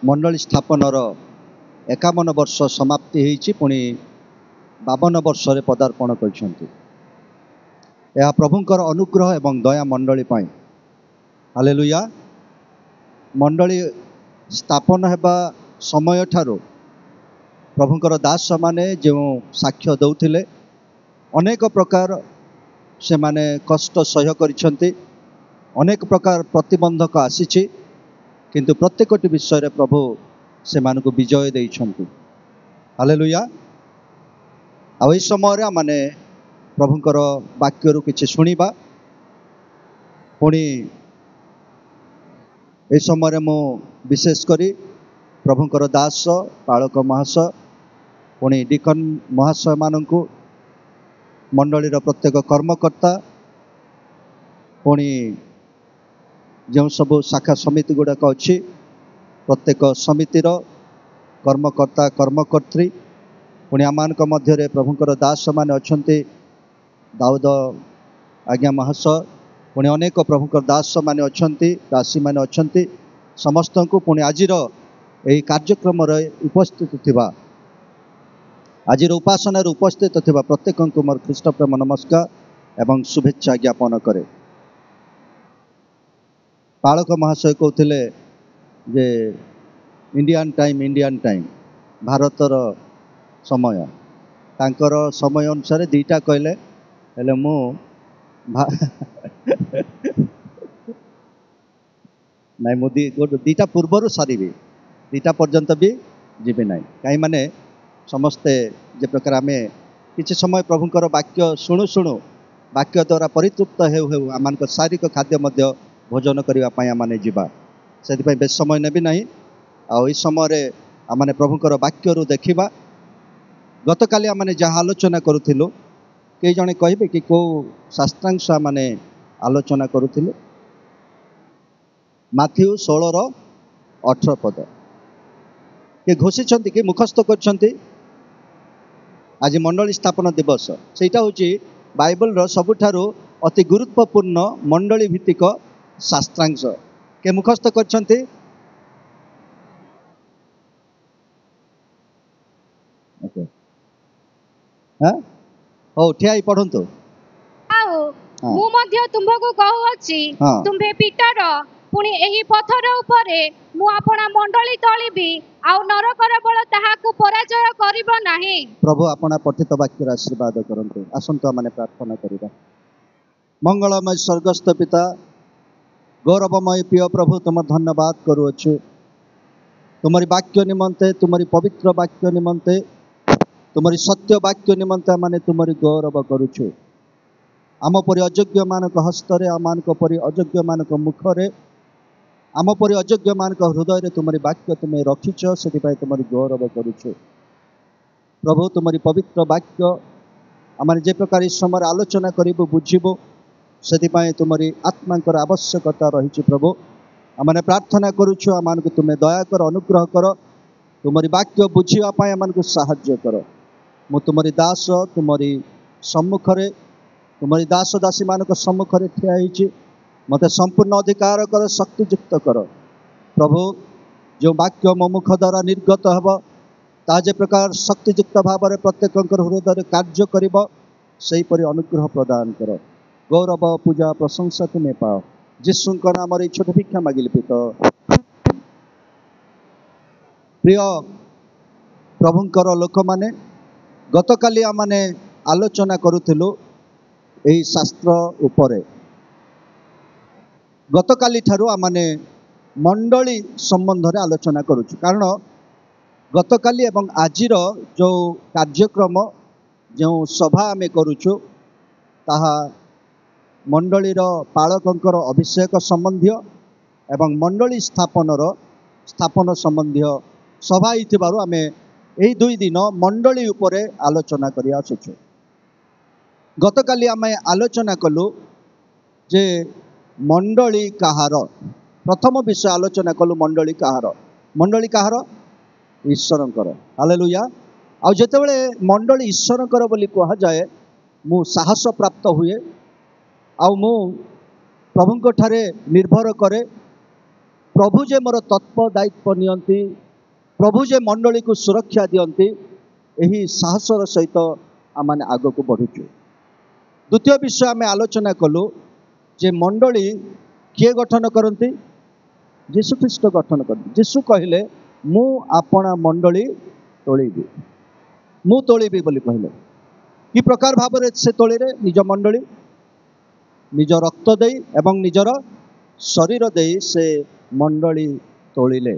मंडली स्थापनर 51 वर्ष समाप्ति होईछि पुणी 52 वर्ष पदार्पण करछन्ति। यह प्रभुंकर अनुग्रह एवं दया मंडली पाई। हालेलुया। मंडली स्थापन हेबा समय ठारो प्रभुंकर दास माने जो साक्ष्य दौथिले अनेक प्रकार से माने कष्ट सह्य करिसंति, अनेक प्रकार प्रतिबंधक आसीछि, किंतु प्रत्येकटी विषय रे प्रभु से मानकु विजय देइछन्ति। हालेलुया। आ एई समय माने प्रभुंकर वाक्यरु किछि सुनिबा। पुणी ए समय मु विशेष करी प्रभुंकर दास पालक महाशय पुणी डिकन महाशय मानकु मंडलीर प्रत्येक कर्मकर्ता पुणी जो सब शाखा समिति गुड़ाक अच्छी प्रत्येक समितिर कर्मकर्ता कर्मकर्त्री पुणी आम मध्य प्रभुंकर दास माने अच्छन्ति दाऊद आज्ञा महाशय पुणी अनेक प्रभुंकर दास माने अच्छन्ति दासी माने अच्छन्ति समस्त को पुणी आजिर यही कार्यक्रम उपस्थित थिबा आजिर उपासना उपस्थित थिबा प्रत्येक को मोर ख्रीष्ट प्रेम नमस्कार एवं शुभेच्छा ज्ञापन करे। पालक महाशय कहते जे इंडियन टाइम भारतर समय तांकर समय अनुसार दीटा कहले हेले मु नाई मु दीटा पूर्वर सारी दीटा पर्यंत भी जीवी ना कहीं माने समस्ते जे प्रकार आम किसी समय प्रभुंकर वाक्य शुणु शुणु वाक्य द्वारा परितृप्त हेउ आम शारीरिक खाद्य मध्य भोजन करने आम जावा से बेस समय नेबी ना। आई समय आम प्रभुंकर वाक्य देखा गत काली आम जहाँ आलोचना करूँ कई जने कहे कि कौ शास्त्रांश आने आलोचना करूँ माथ्यू 16:18 पद कि घोषित कि मुखस्थ कर आज मंडली स्थापन दिवस सेटा हूँ बाइबल सबुठारु अति गुरुत्वपूर्ण मंडली भित्तिक शास्त्रांश के मुखस्थ करछन्ति। हो ठिया पढ़ंतु। मु मध्य तुमको कहूछि तुम्हे पीटर पुणी एही पत्थर उपरे मु आपणा मंडली तळिबी आउ नरकर बळ ताहाकु पराजय करिबो नाही। प्रभु आपणा पठित वाक्य आशीर्वाद करंतु। आसंतु माने प्रार्थना करिबा। मंगलमय स्वर्गस्थ पिता गौरवमय प्रिय प्रभु तुम धन्यवाद करूछु तुम्हारी वाक्य निमंते तुम्हारी पवित्र वाक्य निमंते तुम्हारी सत्य वाक्य निमंते माने तुम्हारी गौरव करूछु। आम परि अयोग्य मानक हस्तरे आम परि अयोग्य मानक मुखरे आम परि अयोग्य मानक हृदय तुम्हारी वाक्य तुम्हें रखिछ से तुम्हारी गौरव करूछु। प्रभु तुम्हारी पवित्र वाक्य आम जे प्रकार इस समय आलोचना करूँ बुझीबू से तुम्हारी आत्मा आवश्यकता रही। प्रभु आम प्रार्थना करुछु आम तुम्हें दया कर अनुग्रह कर तुम्हारी वाक्य बुझापी आम साहाय्य कर। मु तुम्हारी दास तुम्हारी सम्मुखरे तुम्हारी दास दासी मानक सम्मुखरे ठिया होइछि मत संपूर्ण अधिकार कर शक्तियुक्त कर। प्रभु जो वाक्य मो मुख द्वारा निर्गत हेब ताजे प्रकार शक्तियुक्त भाव में प्रत्येक हृदय कार्य करिब सेहीपरि अनुग्रह प्रदान कर। गौरव पूजा प्रशंसा तुम्हें पाओ जीशुଙ୍କ नाम रे छोट भिक्षा मागिली पित। प्रिय प्रभुंकर लोक माने गत काली आमने आलोचना करूथिलु एही शास्त्र उपरे। गत काली ठारू आमने मंडली संबंध रे आलोचना करूछु कारण गत काली एवं आजिर जो कार्यक्रम जो सभा आमे करूछु ताहा मंडलीर पालकंकर अभिषेक संबंधी एवं मंडली स्थापन संबंधी सभा हिथिबारु आमे एही 2 दिन मंडली उपरे आलोचना करि आसुछु। गत काली आमे आलोचना कलु जे मंडली काहार प्रथम विषय आलोचना कलु मंडली काहार ईश्वरंकर। हालेलुया। आ जेतेबेले मंडली ईश्वरंकर बोली कहा जाए मु साहस प्राप्त हुए आ मु प्रभुंक ठारे निर्भर करे प्रभु जे मोर तत्व दायित्व नियंती प्रभु जे मंडली को सुरक्षा दियंती यही साहसर सहित आम आग को बढ़ुचु। द्वितीय विषय आम आलोचना कलु जे मंडली किए गठन करती जीशुख्रीष्ट गठन करते। जीशु कहले मु आपणा मंडली तोलिबी मु तोलिबी बोली कहले कि प्रकार भाव से तोलिरे निज मंडली निज रक्त दे एवं निजर शरीर दे से मंडली तोलिले।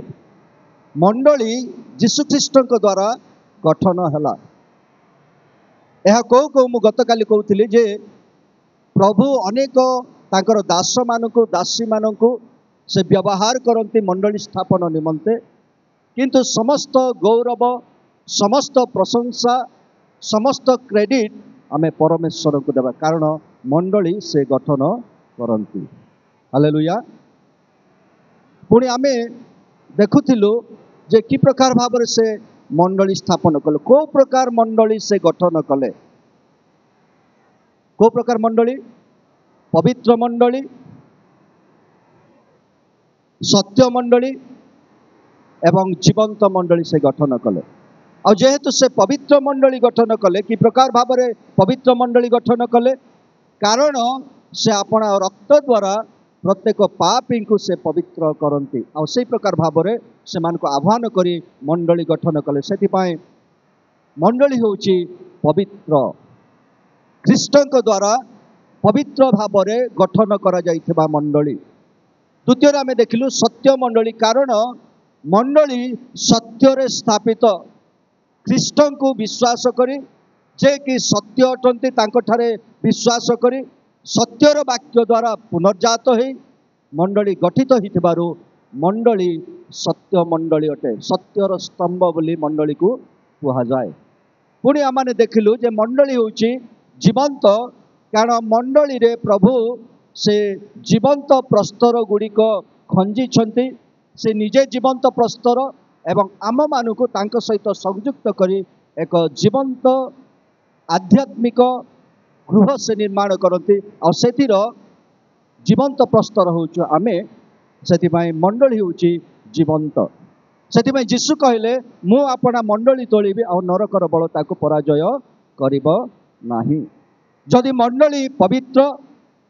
मंडली जीशुख्रीष्ट द्वारा गठन है। यह कौ मु गतकाली कहूली जे प्रभु अनेक तांकर दास मानू दासी मानू से व्यवहार करती मंडली स्थापन निमंते किंतु समस्त गौरव समस्त प्रशंसा समस्त क्रेडिट आमे परमेश्वर को देवा कारण मंडली से गठन करती। हालेलुया। पुणी आमे देखुथिलु जे कि प्रकार भाव से मंडली स्थापन कले को प्रकार मंडली से गठन कले को प्रकार मंडली पवित्र मंडली सत्य मंडली एवं जीवंत मंडली से गठन कले। और जेहेतु से पवित्र मंडली गठन कले कि प्रकार भाव में पवित्र मंडली गठन कले कारण से अपना रक्त द्वारा प्रत्येक पापी को से पवित्र करती और से प्रकार भाव में से मान को आह्वान करी मंडली गठन कले। से मंडली होची पवित्र ख्रीष्टों द्वारा पवित्र भाव में गठन करा जाइथिबा मंडली। द्वितीय आम देखिलु सत्य मंडली कारण मंडली सत्य रे स्थापित ख्रीष्ट को विश्वास करी जे कि सत्य अटंती तांको ठारे विश्वास करी सत्यर वाक्य द्वारा पुनर्जात हो मंडली गठित होइथिबारु मंडली सत्य मंडली अटे सत्यर स्तंभ बोली मंडली को कहा जाए। पुणी आम देखिलु जे मंडली होची जीवंत कारण मंडली रे प्रभु से जीवंत प्रस्तर गुड़िक खंजी से निजे जीवंत प्रस्तर एवं आम मानू को तांको सहित संयुक्त करी एक जीवंत आध्यात्मिक गृह से निर्माण करती और सेतिर जीवंत प्रस्तर होचु आमे से मंडली होची जीवंत। से जीशु कहले मु आपना मंडली तोलिबी और नरकर बल ताको पराजय करिब नाही। जदि मंडली पवित्र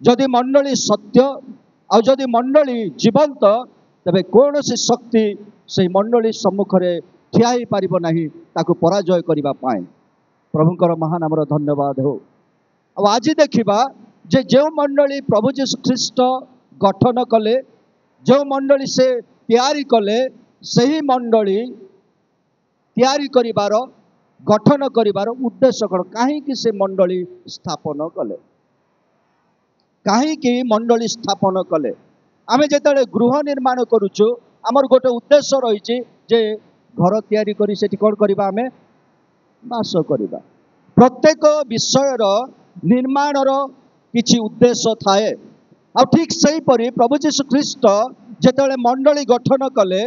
जदि मंडली सत्य और जदि मंडली जीवंत तेबे कौन सी शक्ति से मंडली सम्मुख में ठिया ही पारिब नाही ताको पराजय करिबा पाए। प्रभुंकर महानामर धन्यवाद हो। अब आज देखिबा जे जो मंडली प्रभु जीशु ख्रीष्ट गठन कले जो मंडली से तैयारी कले सही मंडली तैयारी करिबार गठन करिबार उद्देश्य कौन कहीं से मंडली स्थापन कले कहीं मंडली स्थापन कले आमे जेतले गृह निर्माण करूचु आमर गोटे उद्देश्य रही जे घर तैयारी करी सेठी कोन करिबा आमे वास करिबा। प्रत्येक विषयर निर्माणर किछि उद्देश्य थाए आ ठीक सही परी प्रभु जीशु ख्रीष्ट जेतले मंडली गठन कले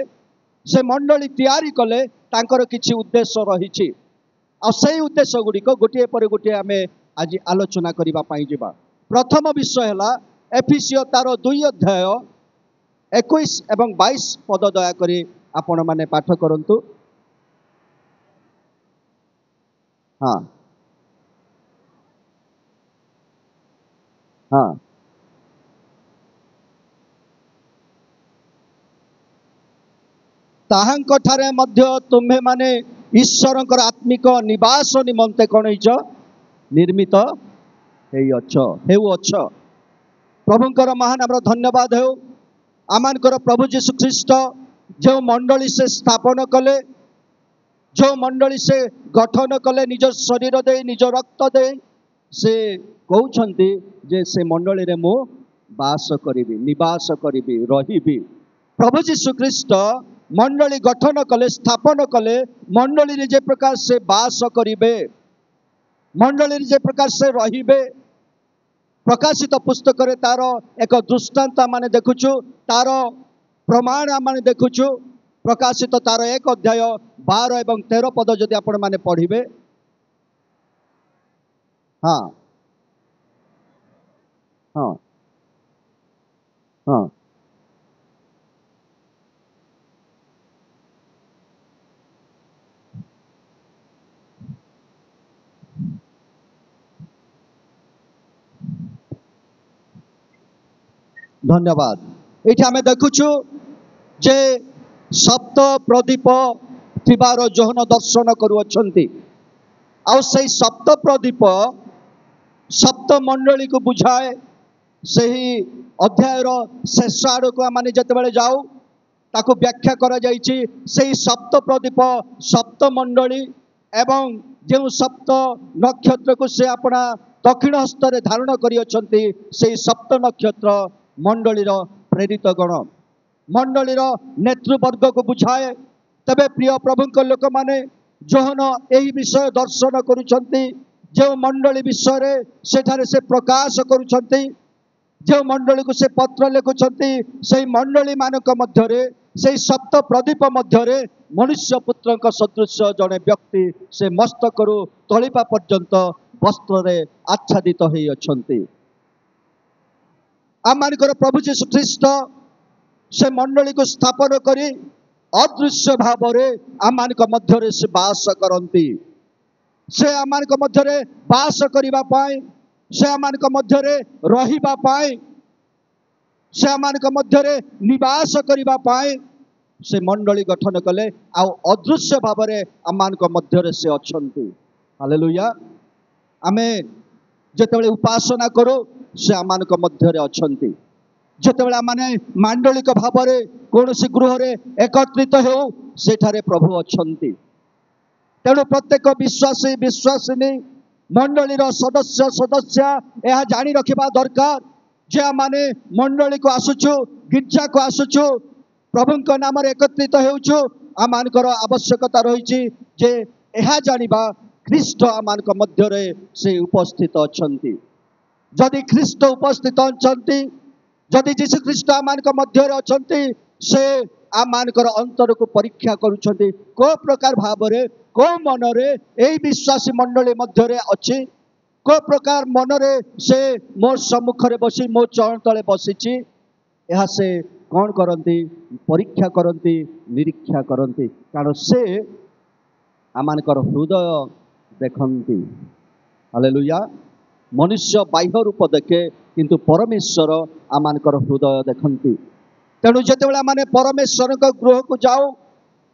से मंडली तैयारी कले तांकर किछि उद्देश्य रही आ सही उद्देश्य गुड़िक गोटे पर गोटे आमे आज आलोचना करिबा पाई जिबा। प्रथम विषय है एफिसियो तार 2 अध्याय 21 एवं 22 पद दया करी आपण माने पाठ करंतु। हाँ हाँ ताहांक ठारे मध्य तुम्हे माने ईश्वरंकर आत्मिक निवास निमंते कौन निर्मित हेउ अछ। प्रभुंकर महानामर धन्यवाद हो। आमानकर प्रभु जीशु ख्रीष्ट जो मंडली से स्थापन कले जो मंडली से गठन कले निज शरीर दे निज रक्त दे से कहउछंती जे से मंडली रे मु वास करिबी निवास करिबी रहिबी। प्रभु जीशु ख्रीष्ट मंडली गठन कले स्थापन कले मंडली रे जे प्रकार से वास करिबे मंडली रे जे प्रकार से रहिबे प्रकाशित पुस्तक रे तार एक दृष्टांत माने देखुछु तार प्रमाण माने देखुछु। प्रकाशित तार 1 अध्याय 12 एवं 13 पद जदि आपण माने पढ़िबे। हाँ हाँ हाँ धन्यवाद। ये आम देखुचु जे सप्त प्रदीप थिबार जोहन दर्शन करुअछंती आउ से सप्त प्रदीप सप्त मंडली को बुझाए। सही अध्यायर शेष आड़ को आम जिते जाऊ ताकू व्याख्या करा जाइछि सेही सप्त प्रदीप सप्त मंडली एवं जो सप्त नक्षत्र को से अपना दक्षिण हस्त धारण करियछंती सेही सप्त नक्षत्र मंडलीर प्रेरित गण मंडलीर नेतृवर्ग को बुझाए। तबे प्रिय प्रभु लोक माने जोहन यही विषय दर्शन करुछंती जो मंडली विषय सेठारे से प्रकाश करुछंती जो मंडली को से पत्र लिखुछंती से मंडली मानक मध्यरे से सप्त प्रदीप मध्यरे मनुष्य पुत्र सदृश जड़े व्यक्ति से मस्तक तलिपा पर्यंत वस्त्र रे आच्छादित होई अछंती। आमानकर प्रभु यीशु ख्रीष्ट से मंडली को स्थापन करी अदृश्य भाव आमानक मध्यरे से वास करंती। से आमानक मध्यरे वास करिबा पाए से आमानक मध्यरे रहिबा पाए से आमानक मध्यरे निवास करिबा पाए से मंडली गठन कले आ अदृश्य भाव आमानक मध्यरे से अछंती। हालेलुया। आमे जेतेबेले उपासना करो से आमानक मध्यरे अछंती। जेतेबेले आमाने मांडलिक भाव कौनसी गृह रे एकत्रित हो सेठारे प्रभु अछंती। तेणु प्रत्येक विश्वासी विश्वासिनी मंडलीर सदस्य सदस्य यह जानी रखिबा दरकार जे आमाने मंडली को आसुछु गिरजा को आसुछु प्रभु नाम एकत्रित होउछु आमानकर आवश्यकता रही जे यह जानिबा ख्रीष्ट आमानक मध्यरे से उपस्थित अछंती। जदि ख्रीष्ट उपस्थित अछंती जदि यीशु ख्रीष्ट आमानक मध्यरे अछंती से आमानकर अंतर को परीक्षा करुछंती को प्रकार भावरे को मनरे एई विश्वासी मंडली मध्यरे अछि को प्रकार मनरे से मोर सम्मुख रे बसी मो चरण तले बसिछि यह से कौन करती परीक्षा करती निरीक्षा करती कारण से आमानकर हृदय देखती। हालेलुया। मनुष्य बाह्य रूप देखे किंतु परमेश्वर आमानकर हृदय देखती। तेणु जितेबाला आमाने परमेश्वर गृह को जाओ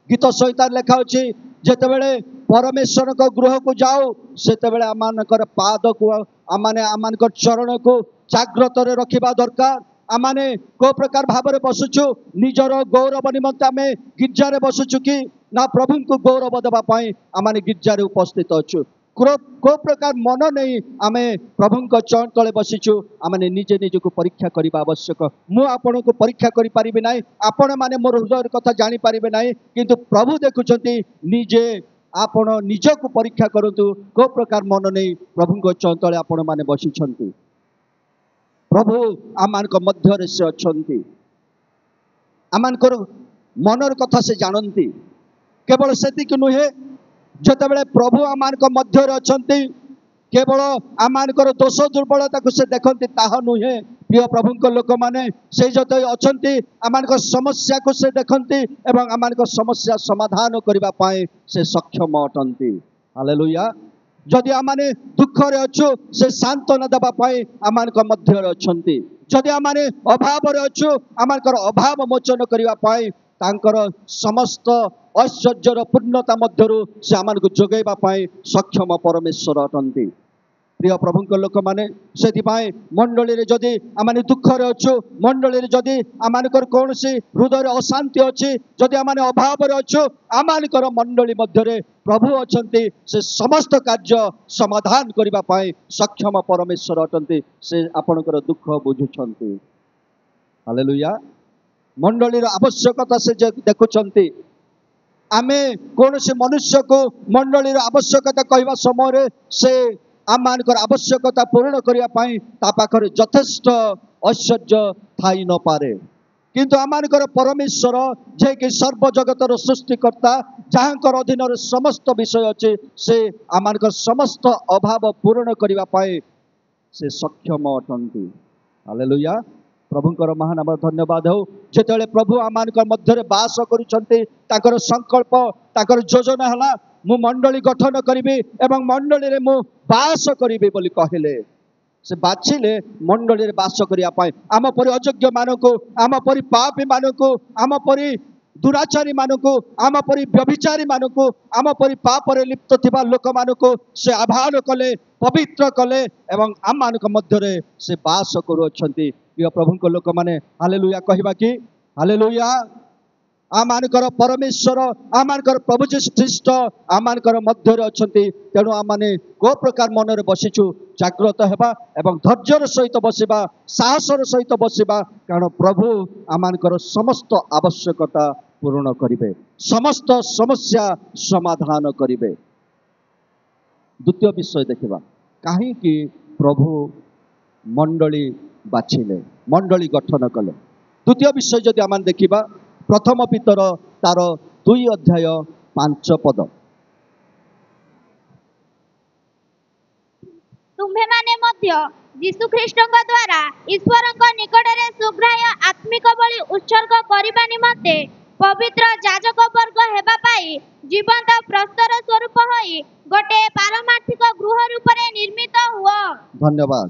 गीत सहित लेखा अच्छी जितेबाला परमेश्वर गृह को जाओ सेतेबाला आमानकर पाद को आमाने आमानकर चरण को जाग्रत रखिबा दरकार। आमाने को प्रकार भाव में बसुचु निजर गौरव निमंते आमे गिरजा रे बसुचु कि ना प्रभु को गौरव देबा पाई आमाने गिरजा रे उपस्थित अछु को प्रकार मन नहीं आमे प्रभु को चरण तले बसिचु आमाने निजे निज को परीक्षा करबा आवश्यक। मु आपण को परीक्षा करि परिबे नाही आपण माने मोर हृदय कथा जानि परिबे नाही किंतु प्रभु देखुचंती निजे आपण निज को परीक्षा करंतु को प्रकार मन नहीं प्रभु को चरण तले आपण माने बसिछंती। प्रभु आमानक मध्य से अछंती आमानकर मनर कथा से जानती केवल सेतिक नुहे जतेबेले प्रभु आमानक मध्य अछंती केवल आमानकर दोष दुर्बलता को से देखती ताहा नुहे प्रिय प्रभु लोक माने से जते अछंती आमानकर समस्या को से देखती एवं आमानकर समस्या समाधान करबा पाए से सक्षम अटंती। हालेलुया। जदि आमाने दुख रे अछु से सांत्वना देबा पाए आमानक मध्य अछंती जदि आमाने अभाव रे अछु आमानकर अभाव मोचन करबा पाए तांकर समस्त ऐश्वर्यर पूर्णता मध्यरु से आमानक जोगैबा पाए सक्षम परमेश्वर अटंती। प्रिय प्रभु लोक माने से मंडली रे जदि आमाने दुख रे अछु मंडली रे जदि आमानकर कोनसी हृदय रे अशांति अछि जदि आमाने अभाव रे अछु आमानकर मंडली मध्यरे प्रभु अछंती से समस्त कार्य समाधान करबा पाए सक्षम परमेश्वर अटंती से आपनकर दुख बुझुछंती। हालेलुया। मंडली रो आवश्यकता से देखुछंती आमे कोनसी मनुष्य को मंडली रो आवश्यकता कहवा समय से आमानकर आवश्यकता पूर्ण करिया पाई ता पाखरे यथेष्ट ऐश्वर्य थाई न पारे किंतु आमानकर परमेश्वर जे कि सर्व जगतर सृष्टिकर्ता जहाँकर अधीन समस्त विषय अच्छे से आमानकर समस्त अभाव पूर्ण करिया पाए से सक्षम अटंती। हालेलुया। प्रभुंकर महानाम धन्यवाद हो जेतेबेले प्रभु आमानकर मध्यरे वास करुछंती ताकर संकल्प ताकर योजना हला मु मंडली गठन करिबी एवं मंडली रे मु वास करिबी बोली कहले से बाछिले मंडली रे बास करिया पाए आम परि अयोग्य मानकु आम परि पापी मानकु आम परि दुराचारी मानकु आम परि व्यभिचारी मानकु आम परि पाप रे लिप्त थिबा लोक मानकु से आभार कले पवित्र कले एवं आम मानक मध्य रे से बास करूछंती प्रिय प्रभु को लोक माने हालेलुया कहबा कि हालेलुया आमानकर परमेश्वर आमानकर प्रभु जीशु ख्रीष्ट आमानकर मध्य रे अछंती तेणु आमाने को प्रकार मन रे बसिछु जागृत हेबा एवं धैर्यर सहित बसिबा साहसर सहित बसिबा कारण प्रभु आमानकर समस्त आवश्यकता पूर्ण करिवे समस्त समस्या समाधान करिवे। द्वितीय विषय देखिबा काहे कि प्रभु मंडली बाछिले मंडली गठन कले। द्वितीय विषय जदि आमान देखिबा प्रथम पितर तार 2 अध्याय 5 पद तुम्हे माने मध्य यीशु ख्रीष्टଙ୍କ द्वारा ईश्वरଙ୍କ निकटरे सुग्राह्य आत्मिक बलि उत्सर्ग करिबा निमते पवित्र याजक वर्ग हेबा पाई जीवंत प्रस्तर स्वरूप होई गोटे पारमार्थिक गृह रूपरे निर्मित हुआ। धन्यवाद।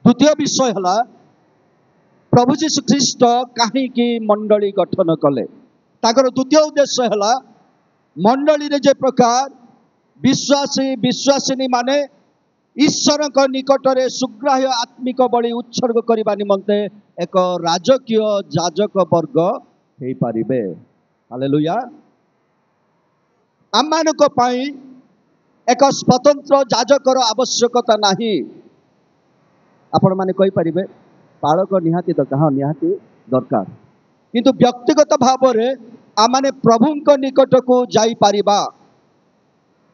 द्वितीय विषय हला प्रभु जीशु ख्रीष्ट कहीं मंडली गठन कले ताकर द्वितीय उद्देश्य है मंडली रे जे प्रकार विश्वासी विश्वासिनी माने ईश्वर निकट रे सुग्राह्य आत्मिक बलि उत्सर्ग करने निमंते एक राजकीय याजक वर्ग हो पारिबे। हालेलुया। आमानक पई एक स्वतंत्र याजकर आवश्यकता नाही। आपण माने कहि पारिबे पालक निहाती दरकार हाँ निहाती दरकार किंतु व्यक्तिगत भाव में आमाने प्रभु निकट को जाई पारिबा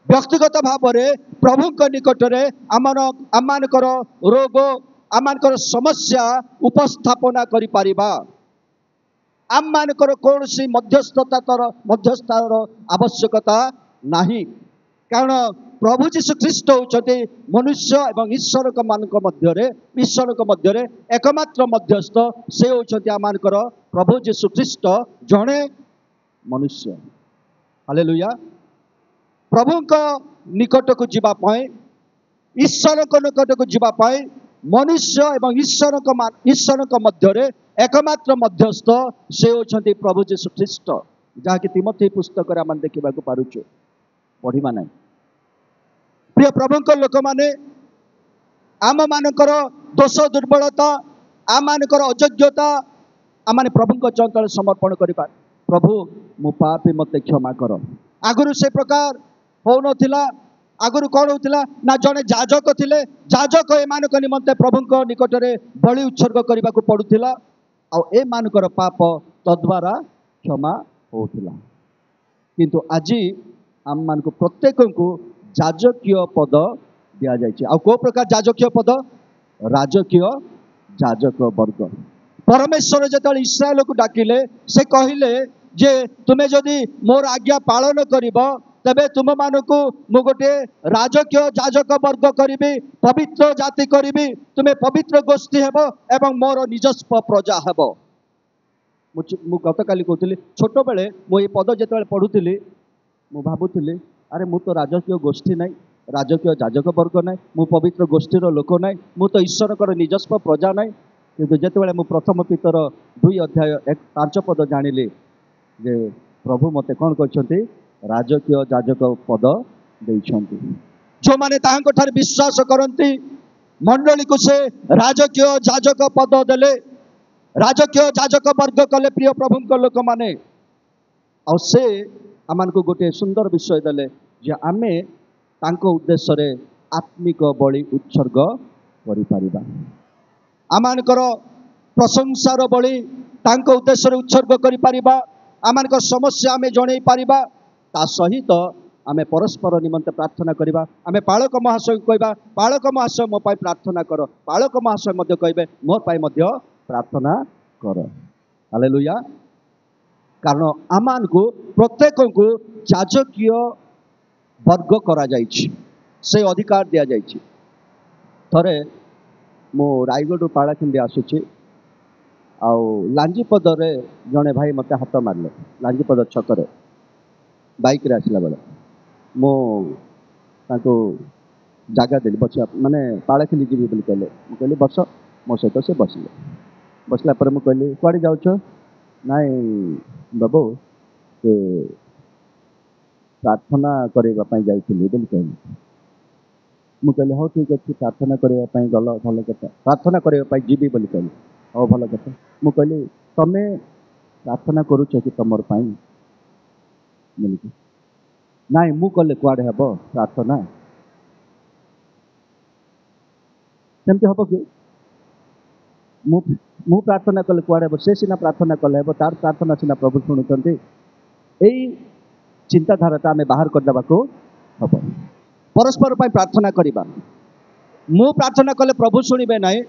व्यक्तिगत भाव में प्रभु निकट रे आमानकर रोग आमानकर समस्या उपस्थापना करि पारिबा आमानकर कौनसी मध्यस्थतार आवश्यकता नहीं कारण प्रभु जीशु ख्रीष्ट होचते मनुष्य एवं ईश्वर मध्य एकमात्र मध्यस्थ से होचते आमानकर प्रभु जीशु ख्रीष्ट जणे मनुष्य। हालेलुया। प्रभु निकट को जीवा पाए ईश्वर निकट को जीवा पाए मनुष्य एवं ईश्वर मध्य एकमात्र मध्यस्थ से होचते प्रभु जीशु ख्रीष्ट जहाँकि तिमोथी पुस्तक आम देखा पारुଛୁ पढ़ा ना। प्रिय प्रभु लोक माने आम मानकर दोष दुर्बलता आम मानकर अयोग्यता आम माने प्रभु चंचल समर्पण करिबा प्रभु मु पापी मते क्षमा कर। आगुरु से प्रकार हो नथिला आगुरु कौन होतिला ना जने जाजक थिले जाजक ए मानक निमंते प्रभु निकट रे बलि उत्सर्ग करबा को पडुथिला आ ए मानकर पाप तद्वारा क्षमा होतिला किंतु आजी आम मान को प्रत्येक को याजकीय पद दिया जाइए। आ को प्रकार याजकीय पद राजकीय याजक वर्ग परमेश्वर जो इस्राएल को डाकिले से कहले जे तुम्हें जदि मोर आज्ञा पालन करिब तबे तुम मानकु मु गोटे राजकीय याजक वर्ग करिबी पवित्र जाति करिबी तुम्हें पवित्र गोष्ठी हेबो एवं मोर निजस्व प्रजा हेबो। मु गत काली कहूली छोट बेले मु ये पद जो पढ़ुली मु भावुली अरे मु तो राजकीय गोष्ठी नाई राजकीय याजक वर्ग नाई मु पवित्र गोष्ठीर लोक नाई मु तो ईश्वर निजस्व प्रजा नाई किंतु जितेबाला मु प्रथम पितर 2 अध्याय 5 पद जानिली जे प्रभु मते कौन करछंती राजकीय याजक पद देइछंती जो माने ताहांको ठार विश्वास करंती मंडली को से राजकीय याजक पद देले राजकीय याजक वर्ग कले प्रिय प्रभु लोक माने आ से आमान को गोटे सुंदर विषय देले जे आमे तांको उद्देश्य रे आत्मिक बलि उत्सर्ग करि परिबा आमानकर प्रशंसार बलि तांको उद्देश्य रे उत्सर्ग करि परिबा आमानकर समस्या आमे जणै परिबा ता सहित आमे परस्पर निमंते प्रार्थना करिबा आमे पालक महाशय कहबा पालक महाशय मो पाई प्रार्थना कर पालक महाशय मध्य कहबे मोर पाई मध्य प्रार्थना कर। हालेलुया। कारण आमान को प्रत्येक को याजकीय वर्ग करा जाइछि से अधिकार दिया जाइछि। थरे मो रायगढ़ पाड़ाखिंडी आसुछि आ लांजीपद रे जने भाई मते हाथ मारले लांजीपद छकरे बाइक रे आसला बेले मो ताको ଜାଗା ଦେଲି ବସିବା ମାନେ ପାଳ ଖେଳି ଯିବି ବୋଲି କହିଲେ। ମୁଁ କହିଲି ବସ, ମୋ ସହିତ ସେ ବସିଲେ। ବସିଲା ପରେ ମୁଁ କହିଲି କୁଆଡ଼େ ଯାଉଛ? ନାଇଁ ବାବୁ ସେ ପ୍ରାର୍ଥନା କରିବା ପାଇଁ ଯାଇଥିଲି ବୋଲି କହିଲି। ମୁଁ କହିଲି ହଉ ଠିକ୍ ଅଛି, ପ୍ରାର୍ଥନା କରିବା ପାଇଁ ଗଲ, ଭଲ କଥା। ପ୍ରାର୍ଥନା କରିବା ପାଇଁ ଯିବି ବୋଲି କହିଲି, ହଉ ଭଲ କଥା। ମୁଁ କହିଲି ତମେ ପ୍ରାର୍ଥନା କରୁଛ କି ତମର ପାଇଁ? ବୋଲିକି ନାଇଁ ମୁଁ କଲେ କୁଆଡ଼େ ହେବ ପ୍ରାର୍ଥନା, ସେମିତି ହେବ କି? ମୁଁ ପ୍ରାର୍ଥନା କଲେ କୁଆଡ଼େ ହେବ? ସେ ସିନା ପ୍ରାର୍ଥନା କଲେ ହେବ, ତାର ପ୍ରାର୍ଥନା ସିନା ପ୍ରଭୁ ଶୁଣୁଛନ୍ତି। ଏଇ ଚିନ୍ତାଧାରାଟା ଆମେ ବାହାର କରିଦେବାକୁ ହେବ। ପରସ୍ପର ପାଇଁ ପ୍ରାର୍ଥନା କରିବା। ମୁଁ ପ୍ରାର୍ଥନା କଲେ ପ୍ରଭୁ ଶୁଣିବେ ନାହିଁ,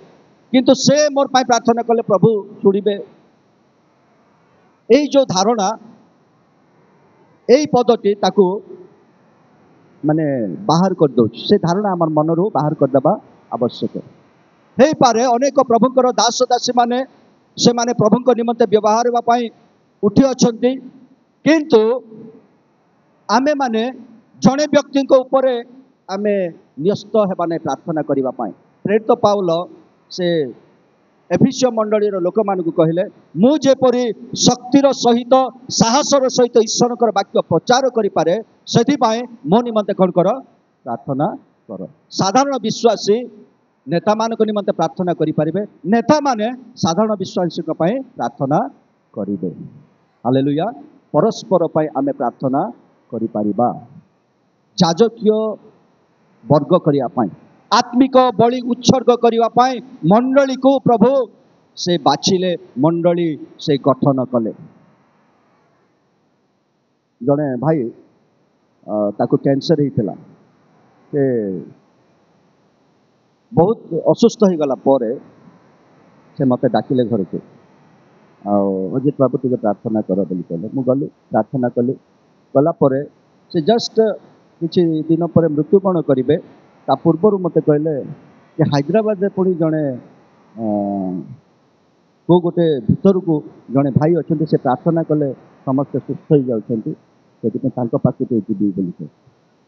କିନ୍ତୁ ସେ ମୋର ପାଇଁ ପ୍ରାର୍ଥନା କଲେ ପ୍ରଭୁ ଶୁଣିବେ। এই ଯେଉଁ ଧାରଣା, এই ପଦଟି ତାକୁ ମାନେ ବାହାର କରିଦେଉଛି। ସେ ଧାରଣା ଆମର ମନରୁ ବାହାର କରିଦେବା ଆବଶ୍ୟକ। ହେଇପାରେ ଅନେକ ପ୍ରଭୁଙ୍କର ଦାସ ଦାସୀ ମାନେ ସେମାନେ ପ୍ରଭୁଙ୍କ ନିମନ୍ତେ ବ୍ୟବହାର ହେବା ପାଇଁ ଉଠି ଅଛନ୍ତି, କିନ୍ତୁ ଆମେମାନେ ଜଣେ ବ୍ୟକ୍ତିଙ୍କ ଉପରେ ଆମେ ନ୍ୟସ୍ତ ହେବା ନାହିଁ ପ୍ରାର୍ଥନା କରିବା ପାଇଁ। ପ୍ରେରିତ ପାଉଲ ସେ ଏଫେସୀୟ ମଣ୍ଡଳୀର ଲୋକମାନଙ୍କୁ କହିଲେ, ମୁଁ ଯେପରି ଶକ୍ତିର ସହିତ ସାହସର ସହିତ ଈଶ୍ୱରଙ୍କର ବାକ୍ୟ ପ୍ରଚାର କରିପାରେ, ସେଥିପାଇଁ ମୋ ନିମନ୍ତେ କ'ଣ କର? ପ୍ରାର୍ଥନା କର। ସାଧାରଣ ବିଶ୍ୱାସୀ ନେତାମାନଙ୍କ ନିମନ୍ତେ ପ୍ରାର୍ଥନା କରିପାରିବେ, ନେତାମାନେ ସାଧାରଣ ବିଶ୍ୱାସୀଙ୍କ ପାଇଁ ପ୍ରାର୍ଥନା କରିବେ। ହାଲେଲୁୟା। ପରସ୍ପର ପାଇଁ ଆମେ ପ୍ରାର୍ଥନା କରିପାରିବା। ଯାଜକୀୟ ବର୍ଗ କରିବା ପାଇଁ, ଆତ୍ମିକ ବଳି ଉତ୍ସର୍ଗ କରିବା ପାଇଁ ମଣ୍ଡଳୀକୁ ପ୍ରଭୁ ସେ ବାଛିଲେ, ମଣ୍ଡଳୀ ସେ ଗଠନ କଲେ। ଜଣେ ଭାଇ ତାକୁ କ୍ୟାନ୍ସର ହେଇଥିଲା। ସେ ବହୁତ ଅସୁସ୍ଥ ହେଇଗଲା ପରେ ସେ ମୋତେ ଡାକିଲେ ଘରକୁ, ଆଉ ଅଜିତ ବାବୁ ଟିକେ ପ୍ରାର୍ଥନା କର ବୋଲି କହିଲେ। ମୁଁ ଗଲି, ପ୍ରାର୍ଥନା କଲି। ଗଲା ପରେ ସେ ଜଷ୍ଟ କିଛି ଦିନ ପରେ ମୃତ୍ୟୁବରଣ କରିବେ, ତା ପୂର୍ବରୁ ମୋତେ କହିଲେ ଯେ ହାଇଦ୍ରାବାଦରେ ପୁଣି ଜଣେ କେଉଁ ଗୋଟେ ଭିତରକୁ ଜଣେ ଭାଇ ଅଛନ୍ତି, ସେ ପ୍ରାର୍ଥନା କଲେ ସମସ୍ତେ ସୁସ୍ଥ ହେଇଯାଉଛନ୍ତି, ସେଥିପାଇଁ ତାଙ୍କ ପାଖକୁ ଯିବି ବୋଲି କହିଲେ।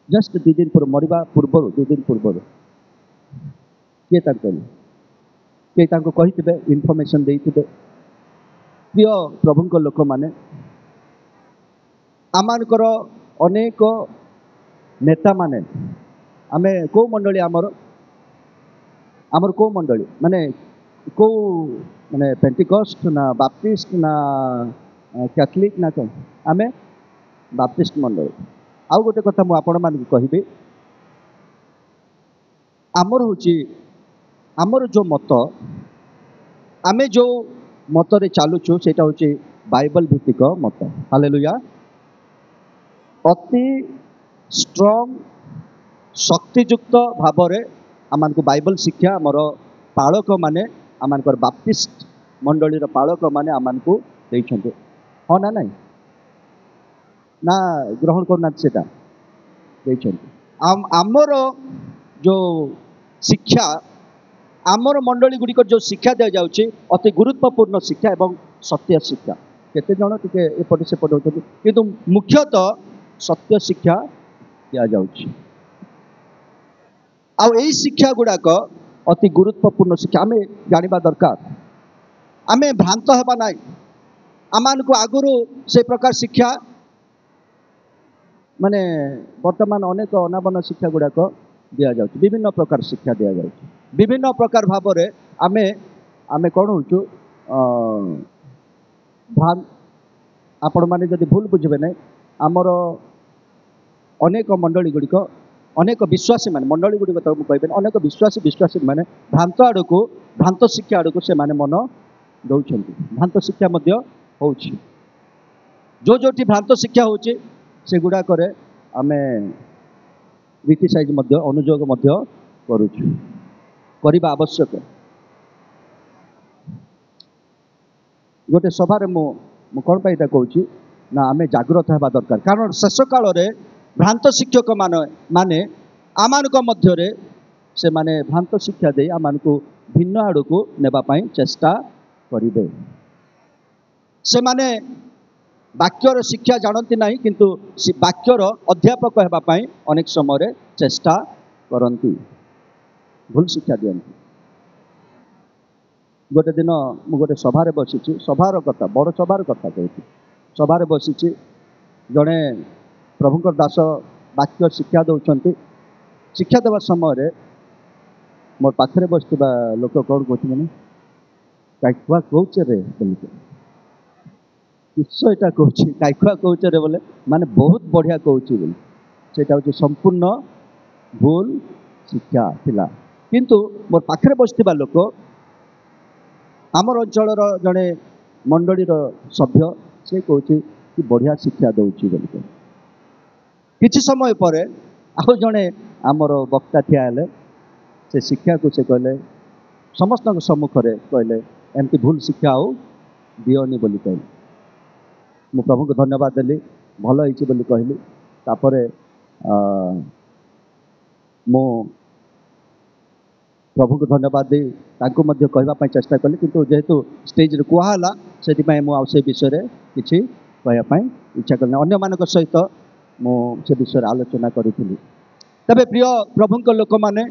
ଜଷ୍ଟ 2 ଦିନ ପରେ, ମରିବା ପୂର୍ବରୁ 2 ଦିନ ପୂର୍ବରୁ। କିଏ ତାଙ୍କୁ କହିଲେ? କିଏ ତାଙ୍କୁ କହିଥିବେ, ଇନଫର୍ମେସନ୍ ଦେଇଥିବେ। ପ୍ରିୟ ପ୍ରଭୁଙ୍କ ଲୋକମାନେ, ଆମମାନଙ୍କର ଅନେକ ନେତାମାନେ, ଆମେ କେଉଁ ମଣ୍ଡଳୀ? ଆମର କେଉଁ ମଣ୍ଡଳୀ? ମାନେ କେଉଁ, ମାନେ ପେଣ୍ଟିକଷ୍ଟ ନା ବାପ୍ଟିଷ୍ଟ ନା କ୍ୟାଥଲିକ୍ ନା କ'ଣ? ଆମେ ବାପ୍ଟିଷ୍ଟ ମଣ୍ଡଳୀ। ଆଉ ଗୋଟେ କଥା ମୁଁ ଆପଣମାନଙ୍କୁ କହିବି, ଆମର ଯେଉଁ ମତ, ଆମେ ଯେଉଁ ମତରେ ଚାଲୁଛୁ ସେଇଟା ହେଉଛି ବାଇବଲ ଭିତ୍ତିକ ମତ। ହାଲେଲୁୟା। ଅତି ଷ୍ଟ୍ରଙ୍ଗ ଶକ୍ତିଯୁକ୍ତ ଭାବରେ ଆମମାନଙ୍କୁ ବାଇବଲ ଶିକ୍ଷା ଆମର ପାଳକମାନେ, ଆମମାନଙ୍କର ବାପ୍ଟିଷ୍ଟ ମଣ୍ଡଳୀର ପାଳକମାନେ ଆମମାନଙ୍କୁ ଦେଇଛନ୍ତି। ହଁ ନା ନାହିଁ? ନା ଗ୍ରହଣ କରୁନାହାନ୍ତି? ସେଟା ଦେଇଛନ୍ତି। ଆମର ଯେଉଁ ଶିକ୍ଷା, ଆମର ମଣ୍ଡଳୀ ଗୁଡ଼ିକର ଯେଉଁ ଶିକ୍ଷା ଦିଆଯାଉଛି, ଅତି ଗୁରୁତ୍ୱପୂର୍ଣ୍ଣ ଶିକ୍ଷା ଏବଂ ସତ୍ୟ ଶିକ୍ଷା। କେତେଜଣ ଟିକେ ଏପଟେ ସେପଟେ ହେଉଛନ୍ତି, କିନ୍ତୁ ମୁଖ୍ୟତଃ ସତ୍ୟ ଶିକ୍ଷା ଦିଆଯାଉଛି। ଆଉ ଏଇ ଶିକ୍ଷା ଗୁଡ଼ାକ ଅତି ଗୁରୁତ୍ୱପୂର୍ଣ୍ଣ ଶିକ୍ଷା, ଆମେ ଜାଣିବା ଦରକାର। ଆମେ ଭ୍ରାନ୍ତ ହେବା ନାହିଁ। ଆମମାନଙ୍କୁ ଆଗରୁ ସେ ପ୍ରକାର ଶିକ୍ଷା, ମାନେ ବର୍ତ୍ତମାନ ଅନେକ ଅନାବନା ଶିକ୍ଷା ଗୁଡ଼ାକ ଦିଆଯାଉଛି, ବିଭିନ୍ନ ପ୍ରକାର ଶିକ୍ଷା ଦିଆଯାଉଛି। ବିଭିନ୍ନ ପ୍ରକାର ଭାବରେ ଆମେ କ'ଣ ହେଉଛୁ, ଆପଣମାନେ ଯଦି ଭୁଲ ବୁଝିବେ ନାହିଁ, ଆମର ଅନେକ ମଣ୍ଡଳୀ ଗୁଡ଼ିକ, ଅନେକ ବିଶ୍ୱାସୀ ମାନେ, ମଣ୍ଡଳୀ ଗୁଡ଼ିକ ତ ମୁଁ କହିବେନି, ଅନେକ ବିଶ୍ୱାସୀ ମାନେ ଭ୍ରାନ୍ତ ଶିକ୍ଷା ଆଡ଼କୁ ସେମାନେ ମନ ଦେଉଛନ୍ତି। ଭ୍ରାନ୍ତ ଶିକ୍ଷା ମଧ୍ୟ ହେଉଛି। ଯେଉଁଠି ଭ୍ରାନ୍ତ ଶିକ୍ଷା ହେଉଛି ସେଗୁଡ଼ାକରେ ଆମେ କ୍ରିଟିସାଇଜ୍ ମଧ୍ୟ, ଅନୁଯୋଗ ମଧ୍ୟ କରୁଛୁ, କରିବା ଆବଶ୍ୟକ। ଗୋଟେ ସଭାରେ ମୁଁ କ'ଣ ପାଇଁ ଏଇଟା କହୁଛି ନା, ଆମେ ଜାଗ୍ରତ ହେବା ଦରକାର। କାରଣ ଶେଷ କାଳରେ ଭ୍ରାନ୍ତ ଶିକ୍ଷକ ମାନେ ଆମମାନଙ୍କ ମଧ୍ୟରେ ସେମାନେ ଭ୍ରାନ୍ତ ଶିକ୍ଷା ଦେଇ ଆମମାନଙ୍କୁ ଭିନ୍ନ ଆଡ଼କୁ ନେବା ପାଇଁ ଚେଷ୍ଟା କରିବେ। ସେମାନେ ବାକ୍ୟର ଶିକ୍ଷା ଜାଣନ୍ତି ନାହିଁ, କିନ୍ତୁ ବାକ୍ୟର ଅଧ୍ୟାପକ ହେବା ପାଇଁ ଅନେକ ସମୟରେ ଚେଷ୍ଟା करती भूल शिक्षा दियंती गोटे दिन मु गोटे सभारे बसी सभार कथा बड़ सभार कथा कहती सभारे बसी जड़े प्रभुंकर दास वाक्य शिक्षा दौरान शिक्षा देवा समय मोर पाखे बसता लोक कौन कहते मैंने काइकुआ कौचे रे बोलिके किसटा कौची काइकुआ कौचे रे बोले माने बहुत बढ़िया कौची बोली सेटा हूँ संपूर्ण भूल शिक्षा थिला किंतु मोर पाखे बसता लोक आमर अंचल जड़े मंडली सभ्य से कौची कि बढ़िया शिक्षा दौची बोलिके किछि समय पर आउ जड़े आमर वक्ता ठिया हेले से शिक्षा को से कहले समस्त सम्मुख में कहले एमती भूल शिक्षा आउ दियोनी बोली कहले मु प्रभु को धन्यवाद देली भल होइछि बोली कहली तापरे मु प्रभु को धन्यवाद दे तांको मध्य कहबा पई चेष्टा कली किंतु जेहेतु स्टेज रे कुहाला सेति पई मु आउ से विषय रे किछि कहया पई इच्छा करले अन्य मानक सहित मु से विषय रे आलोचना करिथिली तबे प्रिय प्रभु को लोक माने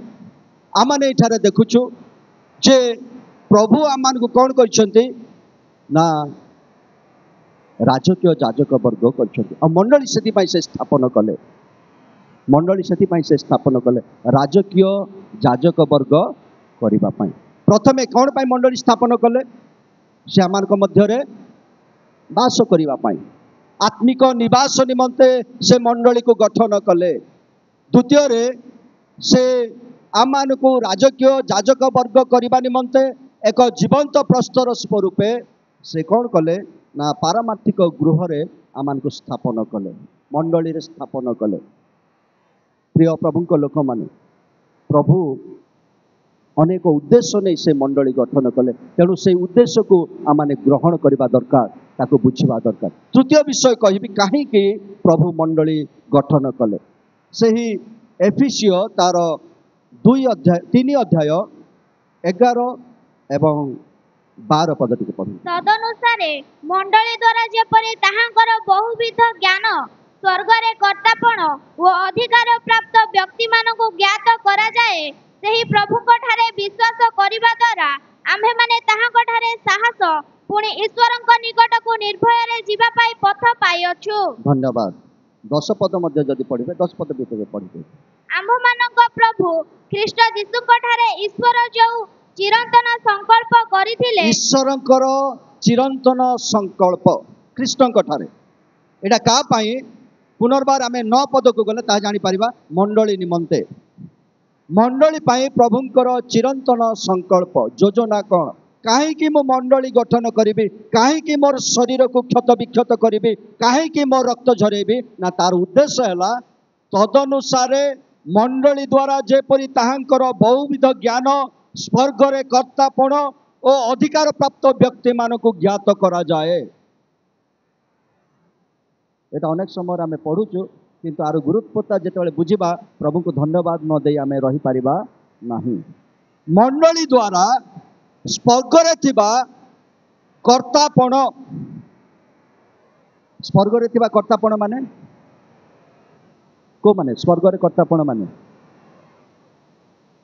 आमने इठारे देखुछु जे प्रभु आमान को कौन करछंती ना राजकीय जाजक वर्ग करछंती आ मंडली सेति पई से स्थापन कले मंडली सेति पई से स्थापन कले राजकीय जाजक वर्ग करिबा पई प्रथमे कौन पई मंडली स्थापन कले से आमान को मध्य रे वास करिबा पई आत्मिक निवास निमंते से मंडली को गठन कले द्वितीय रे से आमान को राजकीय जाजक वर्ग करने निमंते एक जीवंत प्रस्तर स्वरूपे से कौन कले ना पारमार्थिक गृह रे आमान को स्थापन कले मंडली रे स्थापन कले प्रिय प्रभु को लोक माने प्रभु अनेक उद्देश्य नहीं से मंडली गठन कले तेणु से उद्देश्य को आमाने ग्रहण करबा दरकार ताको बुझिबा दरकार तृतीय विषय कहिबी काहे कि प्रभु मंडली गठन कले सही एफिसियो तार 3 अध्याय 11 एवं 12 पद टिके पढु तदनुसारे मंडली द्वारा जेपरि ताहांकर बहुविध ज्ञान स्वर्ग रे कर्तापण ओ अधिकार प्राप्त व्यक्ति मानकु ज्ञात करा जाए सेही प्रभु को ठारे विश्वास करिबा द्वारा आम्हे माने ताहांक ठारे साहस पुणी ईश्वरक निकट को निर्भय रे जीवा पाई पथ पाइअछु धन्यवाद 10 पद मध्ये जदि पढिबे 10 पद भितर पढिबे आम्भ मानक प्रभु ख्रीष्ट यीशुक ठारे ईश्वर जो चिरंतन संकल्प करिथिले ईश्वरकर चिरंतन संकल्प कृष्णक ठारे एटा का पाई पुनर्बार आमे 9 पद को गले ता जानि परिबा मंडली निमंते मंडली पाई प्रभुंकर चिरंतन संकल्प योजना कोन काहे कि मो मंडली गठन करिबी काहे कि मोर शरीर को क्षत विक्षत करिबी काहे कि मो रक्त झरेबी ना तार उद्देश्य हला तदनुसारे मंडली द्वारा जेपरि ताहांकर बहुविध ज्ञान स्वर्ग रे कर्तापण और अधिकार प्राप्त व्यक्ति मानक ज्ञात करा जाए एटा अनेक समय आमे पढुछु किंतु आर गुरुत्वता जेतेबेले बुझिबा प्रभु को धन्यवाद न देई आमे रही परिबा नाही मंडली द्वारा स्वर्ग रे थिबा कर्तापण स्वर्ग रे थिबा कर्तापण माने को माने स्वर्ग रे कर्तापण माने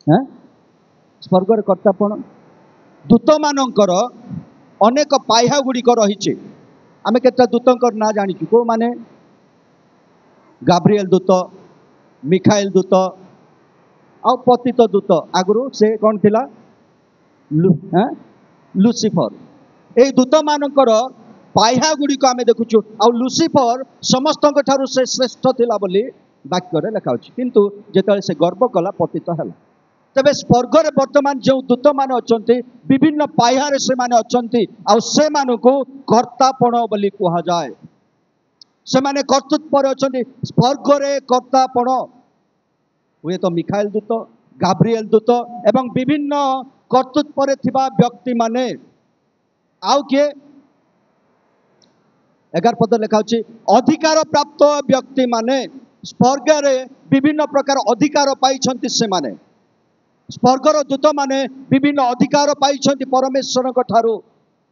हैं स्वर्ग रे कर्तापण दूत मानकर अनेक पाह्या गुड़िक रही आमे केता दूतंकर ना जानिछु को माने गाब्रिएल दूत मिखाएल दूत आ पतित दूत आगुरु से कौन थिला लुसिफर ए दूत मानकर पाह्या गुड़िक आमे देखुछु आ लुसिफर समस्त ठारू से श्रेष्ठ थिला बोली वाक्य रे लिखा अछि किंतु जेतले से गर्व कला पतित हला तबे स्वर्ग रे वर्तमान जो दूत मान अछंती विभिन्न पाह्यारे से माने अछंती आ से मानको कर्तापण बोली कहा जाए से माने कर्तृत्व रे अछंती स्वर्ग रे कर्तापण हुए तो मिखाएल दूत गाब्रिएल दूत एवं विभिन्न कर्तृत्व रे थिबा व्यक्ति माने आउ के 11 पद लिखा अछि अधिकार प्राप्त व्यक्ति माने स्वर्ग रे विभिन्न प्रकार अधिकार पाइछंती से माने स्वर्गर दूत माने विभिन्न अधिकार पाइछंती परमेश्वर ठारू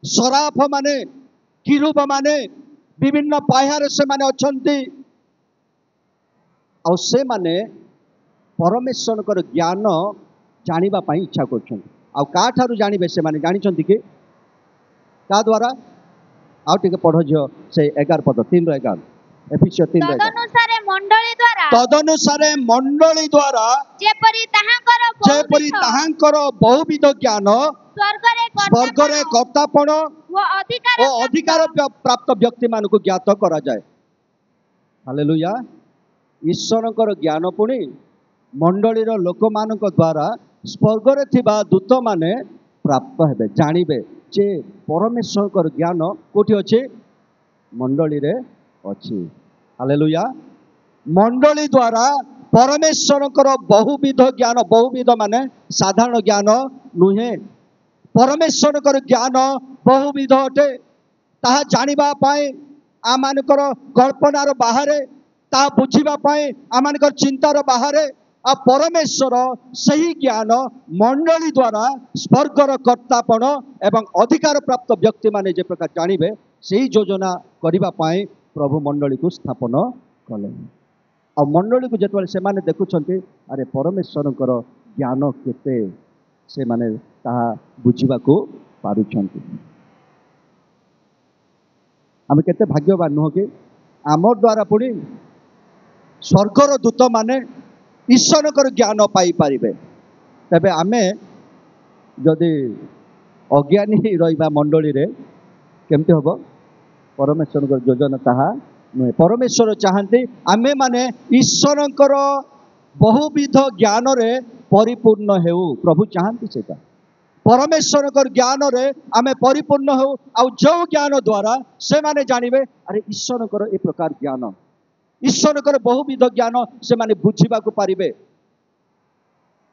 सराफ माने किरूब माने विभिन्न पाह्यारे से माने अछंती आ से माने परमेश्वर ज्ञान जानिबा पई इच्छा करछन आ का ठारू जानिबे से माने जानिछंती कि का द्वारा आउ टिके पढ़ो जो से 11 पद 3:11 एफिसियो 3:11 तदनुसारे मंडली द्वारा जेपरि ताहांकर बहुविध ज्ञान स्वर्ग रे कर्तापण ओ अधिकार प्राप्त व्यक्ति मान को ज्ञात करा जाए। हालेलुया। ईश्वरकर ज्ञान पुणी मंडली रो लोक मान द्वारा स्वर्ग रे थिबा दूत माने प्राप्त हेबे जानिबे जे परमेश्वर ज्ञान कोठी अछि मंडली रे अछि। हालेलुया। मंडली द्वारा परमेश्वर बहुविध ज्ञान बहुविध माने साधारण ज्ञान नुहे परमेश्वर ज्ञान बहुविध अटे ताहा जानिबा पाए आमानकर कल्पनार बाहरे ताहा बुझिबा पाए आमानकर चिंतार बाहरे आ परमेश्वर सही ज्ञान मंडली द्वारा स्वर्गर कर्तापण एवं अधिकार प्राप्त व्यक्ति माने जे प्रकार जानिबे सही योजना करिबा पाए प्रभु मंडली को स्थापन कले आ मंडली को जेतबेले से माने देखुछंती अरे परमेश्वर ज्ञान केते से माने ताहा बुझिबा को पारुछंती। आम केते भाग्यवान नुह कि आमर द्वारा पुणी स्वर्गर दूत माने ईश्वर ज्ञान पाई पारिबे तबे आमे जदि अज्ञानी रहिबा मंडली रे केमती हबो परमेश्वर योजना ताहा नुहे। परमेश्वर चाहती आमे माने ईश्वर बहुविध ज्ञान रे परिपूर्ण हेउ प्रभु चाहती सेटा परमेश्वर ज्ञान रे आमे परिपूर्ण हो आ जो ज्ञान द्वारा से माने जानिबे अरे ईश्वर ए प्रकार ज्ञान ईश्वर बहुविध ज्ञान से माने बुझिबा को पारिबे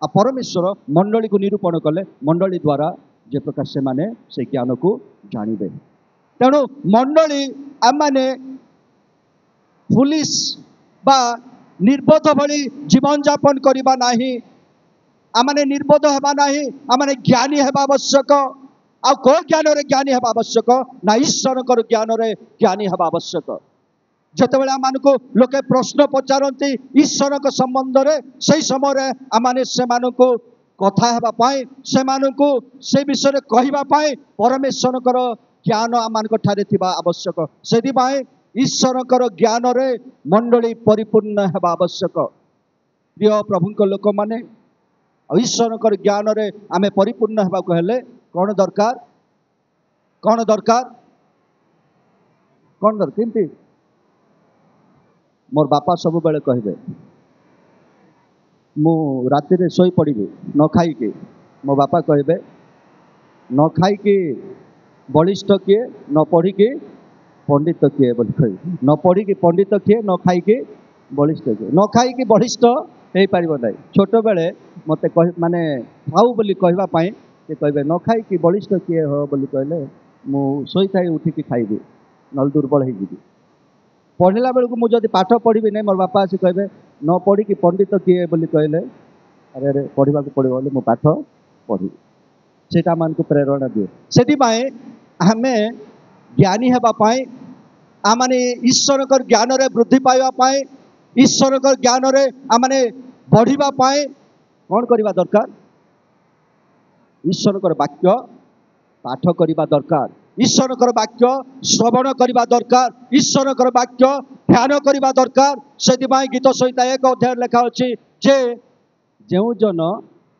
आ परमेश्वर मंडली को निरूपण कले मंडली द्वारा जे प्रकार से माने से ज्ञान को जानिबे। तेणु मंडली आमाने पुलिस बा निर्बोध भली जीवन जापन करिबा नाही आमाने निर्बोध हेबा नाही आमाने ज्ञानी हेबा आवश्यक आ को ज्ञान रे ज्ञानी हेबा आवश्यक ना ईश्वर ज्ञान रे ज्ञानी हेबा आवश्यक। जेतेबेले आमान को लोके प्रश्न पचारती ईश्वर के संबंध रे सही समय आमाने से मानको कथा हेबा पाए से मानको से विषय कहिबा पाए परमेश्वर ज्ञान आमान को ठारे थिबा आवश्यक सेदि पाए ईश्वर ज्ञान रे मंडली परिपूर्ण हेबा आवश्यक। प्रिय प्रभु को लोक माने ईश्वर ज्ञान रे आमे परिपूर्ण हेबा को हेले कौन दरकार कौन दरकार कौन दरकार केमती मोर बापा सब बेले कहबे मु राति रे सोई पड़िबे न खाई के मो बापा कहबे न खाई के बलिष्ठ किए न पढ़ी के पंडित किए बोली कह न पढ़ी के पंडित किए न खाई के बलिष्ठ किए न खाई के बलिष्ठ हो पार ना छोट बेले मत माने खाऊ बोली कहवा पाए से कहबे न खाई कि बलिष्ठ किए हो बोली कहले मु सोई थाई उठिकी खाइबी नल दुर्बल हो पढ़ला बेलू मुझे पाठ पढ़ी नहीं मोर बापा आसी कहबे न पढ़ी कि पंडित किए बोली कहले अरे अरे पढ़ा पड़ो मु पाठ पढ़ी सेटा मान को प्रेरणा दिए से आमे ज्ञानी हेबाई आमाने ईश्वर ज्ञान रे वृद्धि पाइबाई ईश्वर ज्ञान रे आमाने बढ़िबा पाए कौन करबा दरकार ईश्वर वाक्य पाठ करबा दरकार ईश्वर वाक्य श्रवण करबा दरकार ईश्वर वाक्य ध्यान करबा दरकार से गीत सहित एक अध्याय लेखा अच्छी जे जो जन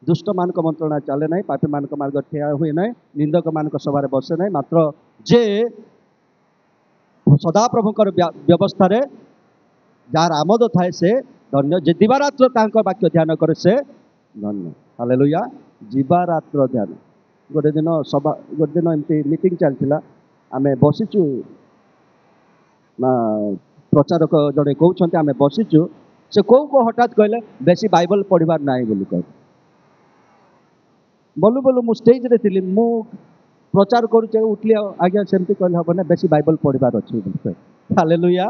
दुष्ट मान मंत्रणा चले ना पापी मान मार्ग ठिया हुए ना निंदक मान सभार बसे ना मात्र जे सदा प्रभुकर व्यवस्था रे जार आमोद थाए से धन्य जे दिवारात्र तांको वाक्य ध्यान करे से धन्य। हालेलुया। दिवारात्र ध्यान गोटे दिन सभा गोटे दिन एमती मीटिंग चलता आम बसीचु ना प्रचारक जड़े कहते आम बसीचु से को हठात कहले बेसी बाइबल पढ़ार ना बोली कह बोलू बोलू मु स्टेज रे थिली मु प्रचार करुचे उठली आज्ञा सेमती कहले हम ना बेसी बाइबल पढ़ार अच्छे। हालेलुया।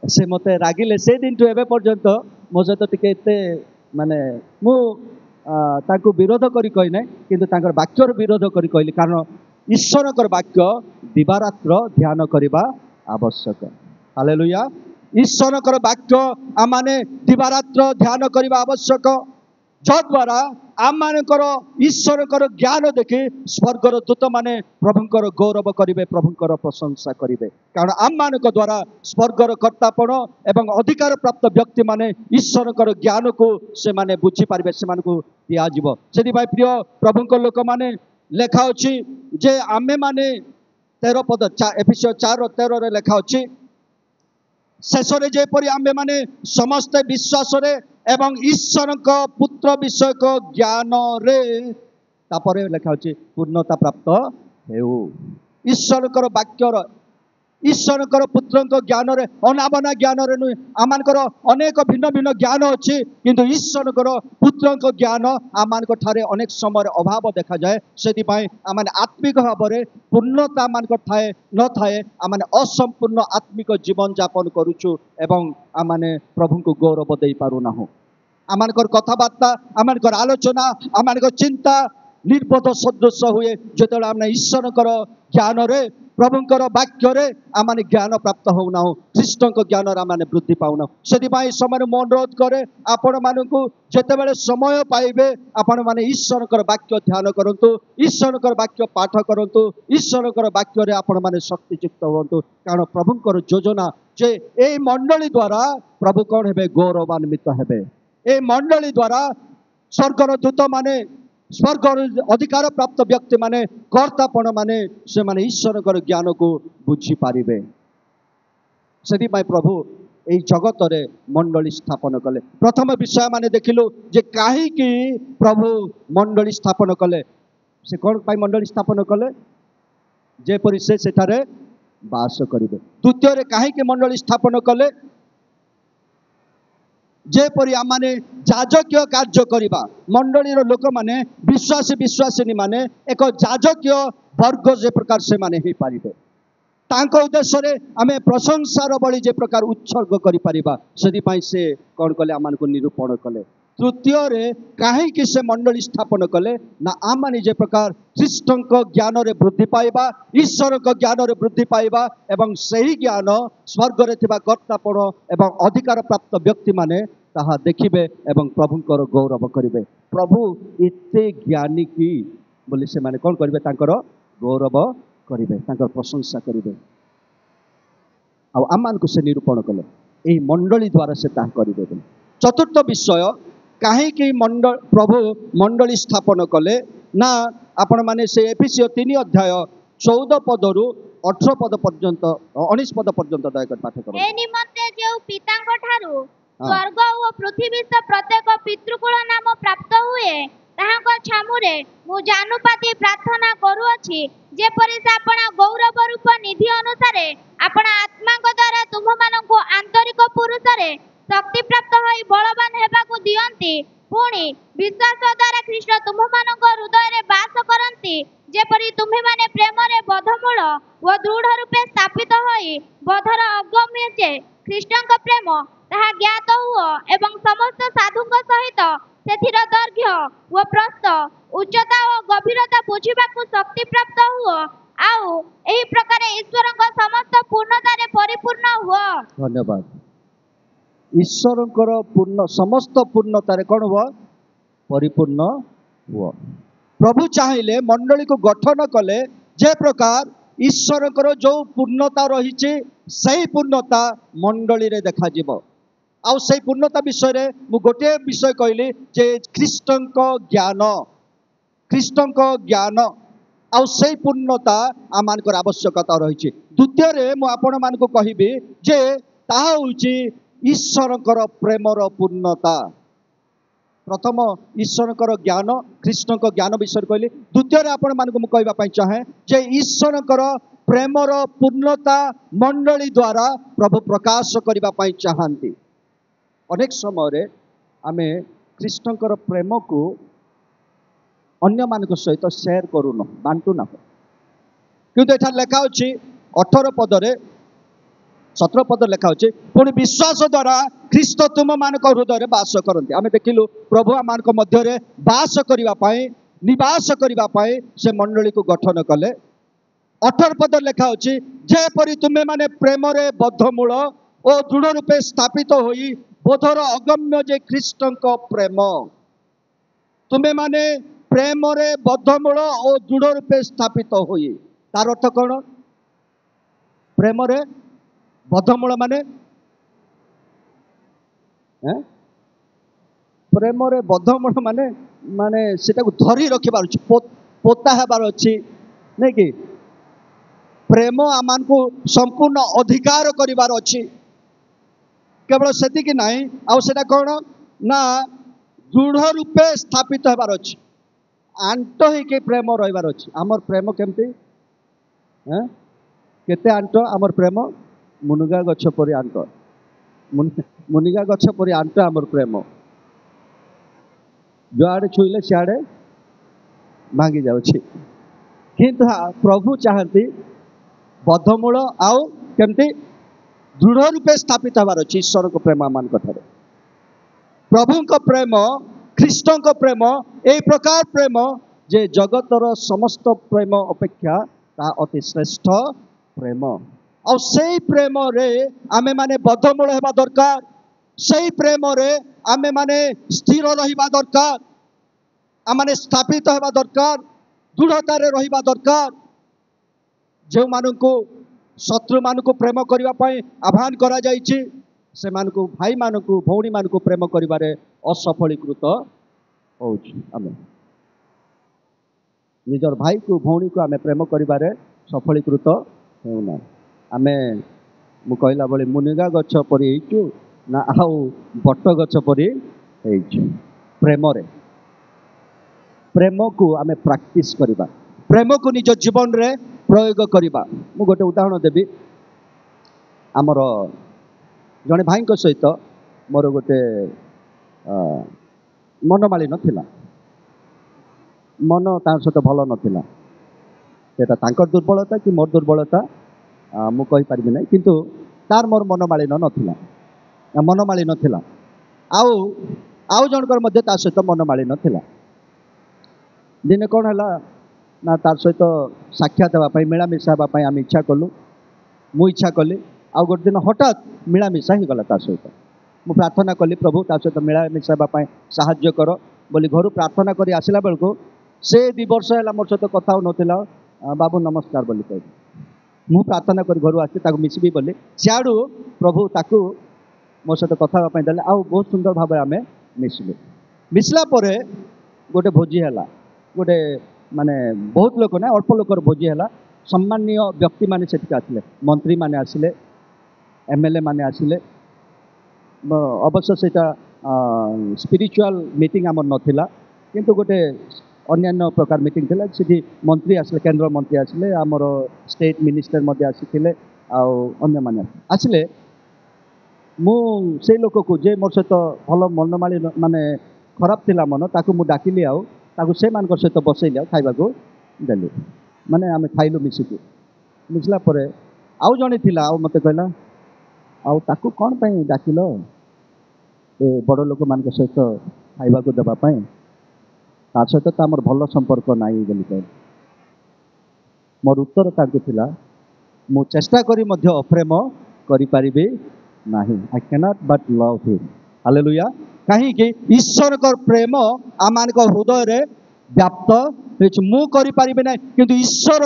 से मते रागिले से दिन टू एबे पर्यंत मो सहित टिके माने मु ताको विरोध करी कहि नै किंतु तांकर वाक्यर विरोध करी कहली कारण ईश्वरकर वाक्य दिवारात्र ध्यान करबा आवश्यक। हालेलुया। ईश्वर वाक्य आम मैंने दिवारात्र ध्यान करने आवश्यक जद्वारा आम मानकर ईश्वर ज्ञान देखि स्वर्गर दूत माने प्रभुंकर गौरव करेंगे प्रभुंकर प्रशंसा करेंगे कारण आम मान द्वारा स्वर्गर कर्तापण एवं अधिकार प्राप्त व्यक्ति माने ईश्वर ज्ञान को से माने बुझी पारे से दिज्व से प्रिय प्रभुंकर लोक माने लेखा अच्छी जे आमे माने 13 पद एफिसियो 4:13 लेखा अच्छी शेषरे जेपरि आमे माने समस्त विश्वास रे एवं ईश्वर पुत्र विषयक ज्ञान रे तापरे लेखा अछि पूर्णता प्राप्त हेउ ईश्वर वाक्यर ईश्वर पुत्र ज्ञान रे अनाबना ज्ञान रे नुई आमानकर अनेक भिन्न भिन्न ज्ञान अछि किंतु ईश्वर पुत्र ज्ञान आमानक ठारे अनेक समय अभाव देखा जाए सेति पई आमाने आत्मिक भावरे पूर्णता आमानक थाए न थाए आमाने असंपूर्ण आत्मिक जीवन यापन करूछु एवं आमाने प्रभु को गौरव दे पारु नाहु आमानकर कथाबार्ता आमानकर आलोचना आमानकर चिंता निर्बोध सदृश हुए जेतेबेले आमने ईश्वर ज्ञान रे प्रभुंकर वाक्य रे आमाने ज्ञान प्राप्त होना ख्रीष्ट ज्ञान आमाने वृद्धि पाउना से समय मैं अनुरोध करे आपण मानकु जेतेबेले समय पाइबे आपण माने ईश्वर वाक्य ध्यान करंतु ईश्वर वाक्य पाठ करंतु ईश्वर वाक्य रे आपण माने शक्तियुक्त होंतु कारण प्रभुंकर योजना जे ए मंडली द्वारा प्रभु कौन हेबे गौरवान्वित हेबे ए मंडली द्वारा स्वर्गर दूत माने स्वर्ग अधिकार प्राप्त व्यक्ति माने कर्तापण माने से माने ईश्वर ज्ञान को बुझी पारिबे से प्रभु यही जगत रे मंडली स्थापन कले प्रथम विषय माने देखिलु जे काहे कि प्रभु मंडली स्थापन कले से कौन पाई मंडली स्थापन कले जेपरि से सेठारे वास करिवे द्वितीय रे काहे कि मंडली स्थापन कले जेपरि आमाने जाजकीय कार्य करिबा मंडली रो लोक माने विश्वासी विश्वासिनी माने एक जाजकीय वर्ग जे प्रकार से माने ही पारिबे तांको उद्देश्य रे आमे प्रशंसार बळी जे प्रकार उत्सर्ग करि परिबा सेति पई से कोन कले आमान को निरूपण कले तृतीय रे काहे कि से मंडली स्थापन कले ना आमानी जे प्रकार ख्रीष्टक ज्ञान रे वृद्धि पाइबा ईश्वर ज्ञान रे वृद्धि पाइबा एवं सही ज्ञान स्वर्ग रे थिबा कर्तापण एवं अधिकार प्राप्त व्यक्ति माने ताहा देखिबे एवं प्रभुंकर गौरव करिवे प्रभु एते ज्ञानी की बोले से माने कोन करिवे तांकर गौरव करिवे तांकर प्रशंसा करिवे आ आमान को से निरूपण कले एही मंडली द्वारा से ताहा करिवे चतुर्थ विषय काहे कि मंडल प्रभु मंडली स्थापन कले ना आपण माने से एफिसियो 3 अध्याय 14 पदरु 18 पद पर्यंत 19 पद पर्यंत दयाकर पाठ करो ए निमंते जे पितांक ठारू स्वर्ग और पृथ्वी से प्रत्येक पितृकुल नाम प्राप्त हुए ताहाको छामुरे मु जानुपाती प्रार्थना करूअछि जेपरि से आपण गौरव रूप निधि अनुसार आपण आत्मा द्वारा तुम मानकु आंतरिक पुरुष रे शक्ति प्राप्त होई बलवान हेबाकु दियंती पुणी विश्वास द्वारा कृष्ण तुम मानक हृदय रे वास करंती जेपरि तुम्हे माने प्रेम रे बधमूल व दृढ़ रूपे स्थापित होई बधर अगम्य जे कृष्णक प्रेम ताहा ज्ञात हुओ एवं समस्त साधुଙ୍କ सहित सेथिर दैर्घ्य व प्रस्थ उच्चता व गभीरता बुझिबाकु शक्ति प्राप्त हुओ आउ एही प्रकार ईश्वरଙ୍କ समस्त पूर्णता रे परिपूर्ण हुओ धन्यवाद ईश्वर पूर्ण समस्त पूर्णता रे कौन हुआ परिपूर्ण हुआ प्रभु चाहिए मंडली को गठन कले जे प्रकार ईश्वर जो पूर्णता रही सही पूर्णता मंडली रे देखा जीव आउ सही पूर्णता विषय रे मु गोटे विषय कहली जे ख्रीष्टक ज्ञान आउ सही पूर्णता आमानकर आवश्यकता रही द्वितीय रे मु आपण मान को कहबी जे ताहा होची ईश्वर प्रेमर पूर्णता प्रथम ईश्वर ज्ञान कृष्ण ज्ञान विषय कहली द्वितीय आपण मान को कहवाई चाहे जे ईश्वर प्रेमर पूर्णता मंडली द्वारा प्रभु प्रकाश करने चाहती अनेक समय आमे कृष्ण प्रेम को अन्य मान सहित शेयर करूना बांटू ना किंतु एठार लेखा अच्छी 18 पदरे 17 पद लेखा अच्छे पुणी विश्वास द्वारा ख्रीष्ट तुम मान हृदय वास करते आम देखिलु प्रभु आम मध्य वास करने निवास करने से मंडली को गठन कले 18 पद लेखा अच्छी जेपरी तुम्हें माने प्रेम रे बद्धमूल ଓ ଦୃଢ଼ ରୂପେ ସ୍ଥାପିତ ହୋଇ ବୋଧର ଅଗମ୍ୟ ଯେ ଖ୍ରୀଷ୍ଟଙ୍କ ପ୍ରେମ। ତୁମେ ମାନେ ପ୍ରେମରେ ବଦ୍ଧମୂଳ ଓ ଦୃଢ଼ ରୂପେ ସ୍ଥାପିତ ହୋଇ। ତାର ଅର୍ଥ କ'ଣ? ପ୍ରେମରେ ବଦ୍ଧମୂଳ ମାନେ ପ୍ରେମରେ ବଦ୍ଧମୂଳ ମାନେ ମାନେ ସେଟାକୁ ଧରି ରଖିବାର ଅଛି, ପୋତା ହେବାର ଅଛି, ନାଇଁ କି? ପ୍ରେମ ଆମକୁ ସମ୍ପୂର୍ଣ୍ଣ ଅଧିକାର କରିବାର ଅଛି। କେବଳ ସେତିକି ନାହିଁ, ଆଉ ସେଟା କ'ଣ ନା ଦୃଢ଼ ରୂପେ ସ୍ଥାପିତ ହେବାର ଅଛି, ଆଣ୍ଟ ହେଇକି ପ୍ରେମ ରହିବାର ଅଛି। ଆମର ପ୍ରେମ କେମିତି? କେତେ ଆଣ୍ଟ ଆମର ପ୍ରେମ? ମୁନିଗା ଗଛ ପରି ଆଣ୍ଟ, ମୁନିଗା ଗଛ ପରି ଆଣ୍ଟ ଆମର ପ୍ରେମ। ଯୁଆଡ଼େ ଛୁଇଁଲେ ସିଆଡ଼େ ଭାଙ୍ଗି ଯାଉଛି। କିନ୍ତୁ ପ୍ରଭୁ ଚାହାନ୍ତି ବଦ୍ଧମୂଳ ଆଉ କେମିତି ଦୃଢ଼ ରୂପେ ସ୍ଥାପିତ ହେବାର ଅଛି ଈଶ୍ୱରଙ୍କ ପ୍ରେମ ଆମମାନଙ୍କ ଠାରେ। ପ୍ରଭୁଙ୍କ ପ୍ରେମ, ଖ୍ରୀଷ୍ଟଙ୍କ ପ୍ରେମ ଏହି ପ୍ରକାର ପ୍ରେମ ଯେ ଜଗତର ସମସ୍ତ ପ୍ରେମ ଅପେକ୍ଷା ତାହା ଅତି ଶ୍ରେଷ୍ଠ ପ୍ରେମ। ଆଉ ସେଇ ପ୍ରେମରେ ଆମେ ମାନେ ବଦ୍ଧମୂଳ ହେବା ଦରକାର। ସେଇ ପ୍ରେମରେ ଆମେ ମାନେ ସ୍ଥିର ରହିବା ଦରକାର, ଆମେ ସ୍ଥାପିତ ହେବା ଦରକାର, ଦୃଢ଼ତାରେ ରହିବା ଦରକାର। ଯେଉଁମାନଙ୍କୁ ଶତ୍ରୁମାନଙ୍କୁ ପ୍ରେମ କରିବା ପାଇଁ ଆହ୍ୱାନ କରାଯାଇଛି, ସେମାନଙ୍କୁ ଭାଇମାନଙ୍କୁ ଭଉଣୀମାନଙ୍କୁ ପ୍ରେମ କରିବାରେ ଅସଫଳୀକୃତ ହଉଛି। ଆମେ ନିଜର ଭାଇକୁ ଭଉଣୀକୁ ଆମେ ପ୍ରେମ କରିବାରେ ସଫଳୀକୃତ ହେଉନା। ଆମେ ମୁଁ କହିଲା ଭଳି ମୁନିଗା ଗଛ ପରି ହେଇଛୁ ନା ଆଉ ବଟ ଗଛ ପରି ହେଇଛୁ? ପ୍ରେମରେ, ପ୍ରେମକୁ ଆମେ ପ୍ରାକ୍ଟିସ୍ କରିବା, ପ୍ରେମକୁ ନିଜ ଜୀବନରେ ପ୍ରୟୋଗ କରିବା। ମୁଁ ଗୋଟେ ଉଦାହରଣ ଦେବି। ଆମର ଜଣେ ଭାଇଙ୍କ ସହିତ ମୋର ଗୋଟେ ମନମାଳିନ୍ୟ ଥିଲା। ମନ ତାଙ୍କ ସହିତ ଭଲ ନଥିଲା। ସେଟା ତାଙ୍କର ଦୁର୍ବଳତା କି ମୋର ଦୁର୍ବଳତା ମୁଁ କହିପାରିବି ନାହିଁ, କିନ୍ତୁ ତାର ମୋର ମନମାଳିନ୍ୟ ନଥିଲା। ଆଉ ଜଣଙ୍କର ମଧ୍ୟ ତା ସହିତ ମନମାଳିନ୍ୟ ଥିଲା। ଦିନେ କ'ଣ ହେଲା ନା ତାର ସହିତ ସାକ୍ଷାତ ହେବା ପାଇଁ, ମିଳାମିଶା ହେବା ପାଇଁ ଆମେ ଇଚ୍ଛା କଲୁ। ମୁଁ ଇଚ୍ଛା କଲି। ଆଉ ଗୋଟେ ଦିନ ହଠାତ୍ ମିଳାମିଶା ହେଇଗଲା ତା ସହିତ। ମୁଁ ପ୍ରାର୍ଥନା କଲି, ପ୍ରଭୁ ତା ସହିତ ମିଳାମିଶା ହେବା ପାଇଁ ସାହାଯ୍ୟ କର ବୋଲି ଘରୁ ପ୍ରାର୍ଥନା କରି ଆସିଲା ବେଳକୁ ସେ 2 ବର୍ଷ ହେଲା ମୋର ସହିତ କଥା ହେଉନଥିଲା। ବାବୁ ନମସ୍କାର ବୋଲି କହିଲି। ମୁଁ ପ୍ରାର୍ଥନା କରି ଘରୁ ଆସି ତାକୁ ମିଶିବି ବୋଲି, ସିଆଡ଼ୁ ପ୍ରଭୁ ତାକୁ ମୋ ସହିତ କଥା ହେବା ପାଇଁ ଦେଲେ। ଆଉ ବହୁତ ସୁନ୍ଦର ଭାବରେ ଆମେ ମିଶିଲୁ। ମିଶିଲା ପରେ ଗୋଟେ ଭୋଜି ହେଲା। ଗୋଟେ ମାନେ ବହୁତ ଲୋକ ନା, ଅଳ୍ପ ଲୋକର ଭୋଜି ହେଲା। ସମ୍ମାନୀୟ ବ୍ୟକ୍ତିମାନେ ସେଠିକି ଆସିଲେ, ମନ୍ତ୍ରୀମାନେ ଆସିଲେ, MLA ମାନେ ଆସିଲେ। ଅବଶ୍ୟ ସେଇଟା ସ୍ପିରିଚୁଆଲ ମିଟିଂ ଆମର ନଥିଲା, କିନ୍ତୁ ଗୋଟେ ଅନ୍ୟାନ୍ୟ ପ୍ରକାର ମିଟିଂ ଥିଲା। ସେଠି ମନ୍ତ୍ରୀ ଆସିଲେ, କେନ୍ଦ୍ର ମନ୍ତ୍ରୀ ଆସିଲେ, ଆମର ଷ୍ଟେଟ୍ ମିନିଷ୍ଟର ମଧ୍ୟ ଆସିଥିଲେ, ଆଉ ଅନ୍ୟମାନେ ଆସିଲେ। ମୁଁ ସେଇ ଲୋକକୁ ଯେ ମୋର ସହିତ ଭଲ ମନମାଳି ମାନେ ଖରାପ ଥିଲା ମନ, ତାକୁ ମୁଁ ଡାକିଲି, ଆଉ ତାକୁ ସେମାନଙ୍କ ସହିତ ବସେଇଲି, ଆଉ ଖାଇବାକୁ ଦେଲି। ମାନେ ଆମେ ଖାଇଲୁ ମିଶିକି। ମିଶିଲା ପରେ ଆଉ ଜଣେ ଥିଲା, ଆଉ ମୋତେ କହିଲା, ଆଉ ତାକୁ କ'ଣ ପାଇଁ ଡାକିଲ ଏ ବଡ଼ ଲୋକମାନଙ୍କ ସହିତ ଖାଇବାକୁ ଦେବା ପାଇଁ? ତା ସହିତ ତ ଆମର ଭଲ ସମ୍ପର୍କ ନାହିଁ ବୋଲି କହିଲେ। ମୋର ଉତ୍ତର ତାଙ୍କୁ ଥିଲା, ମୁଁ ଚେଷ୍ଟା କରି ମଧ୍ୟ ଅପ୍ରେମ କରିପାରିବି ନାହିଁ। I cannot but love him. Hallelujah. କାହିଁକି? ଈଶ୍ୱରଙ୍କ ପ୍ରେମ ଆମମାନଙ୍କ ହୃଦୟରେ ବ୍ୟାପ୍ତ ହେଇଛି। ମୁଁ କରିପାରିବି ନାହିଁ, କିନ୍ତୁ ଈଶ୍ୱର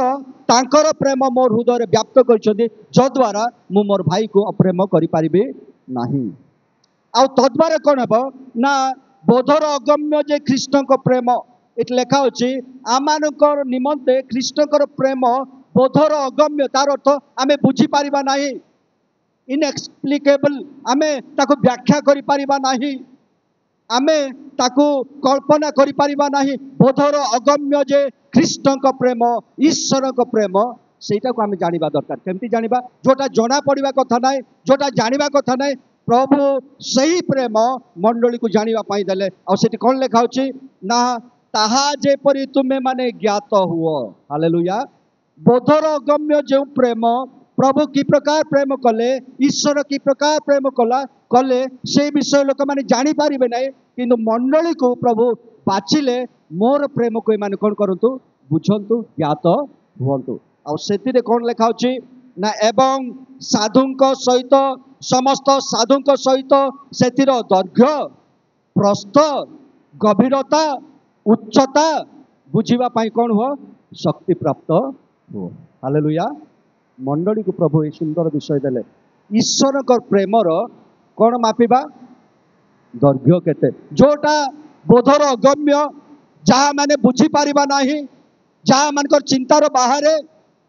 ତାଙ୍କର ପ୍ରେମ ମୋ ହୃଦୟରେ ବ୍ୟାପ୍ତ କରିଛନ୍ତି, ଯଦ୍ୱାରା ମୁଁ ମୋର ଭାଇକୁ ଅପ୍ରେମ କରିପାରିବି ନାହିଁ। ଆଉ ତଦ୍ୱାରା କ'ଣ ହେବ ନା ବୋଧର ଅଗମ୍ୟ ଯେ ଖ୍ରୀଷ୍ଟଙ୍କ ପ୍ରେମ, ଏଠି ଲେଖା ଅଛି ଆମମାନଙ୍କର ନିମନ୍ତେ ଖ୍ରୀଷ୍ଟଙ୍କର ପ୍ରେମ ବୋଧର ଅଗମ୍ୟ। ତାର ଅର୍ଥ ଆମେ ବୁଝିପାରିବା ନାହିଁ, ଇନଏକ୍ସପ୍ଲିକେବଲ୍। ଆମେ ତାକୁ ବ୍ୟାଖ୍ୟା କରିପାରିବା ନାହିଁ, ଆମେ ତାକୁ କଳ୍ପନା କରିପାରିବା ନାହିଁ। ବୋଧର ଅଗମ୍ୟ ଯେ ଖ୍ରୀଷ୍ଟଙ୍କ ପ୍ରେମ, ଈଶ୍ୱରଙ୍କ ପ୍ରେମ, ସେଇଟାକୁ ଆମେ ଜାଣିବା ଦରକାର। କେମିତି ଜାଣିବା? ଯୋଉଟା ଜଣା ପଡ଼ିବା କଥା ନାହିଁ, ଯୋଉଟା ଜାଣିବା କଥା ନାହିଁ, ପ୍ରଭୁ ସେହି ପ୍ରେମ ମଣ୍ଡଳୀକୁ ଜାଣିବା ପାଇଁ ଦେଲେ। ଆଉ ସେଠି କ'ଣ ଲେଖା ହେଉଛି ନା ତାହା ଯେପରି ତୁମେ ମାନେ ଜ୍ଞାତ ହୁଅ। ହାଲେଲୁୟା। ବୋଧର ଅଗମ୍ୟ ଯେଉଁ ପ୍ରେମ, ପ୍ରଭୁ କି ପ୍ରକାର ପ୍ରେମ କଲେ, ଈଶ୍ୱର କି ପ୍ରକାର ପ୍ରେମ କଲେ ସେଇ ବିଷୟ ଲୋକମାନେ ଜାଣିପାରିବେ ନାହିଁ, କିନ୍ତୁ ମଣ୍ଡଳୀକୁ ପ୍ରଭୁ ବାଛିଲେ ମୋର ପ୍ରେମକୁ ଏମାନେ କ'ଣ କରନ୍ତୁ? ବୁଝନ୍ତୁ, ଜ୍ଞାତ ହୁଅନ୍ତୁ। ଆଉ ସେଥିରେ କ'ଣ ଲେଖା ଅଛି ना एवं साधुंक सहित समस्त साधुंक सहित सेतिर दैर्घ्य प्रस्थ गभीरता उच्चता बुझीबा पाई कौन हो शक्ति प्राप्त हो। हालेलुया। मंडली को प्रभु ये सुंदर विषय देले ईश्वर को प्रेमर कौन मापिबा दैर्घ्य केते जोटा बोधर अगम्य जहाँ माने बुझी पारिबा नाही जहाँ मानकर चिंतार बाहर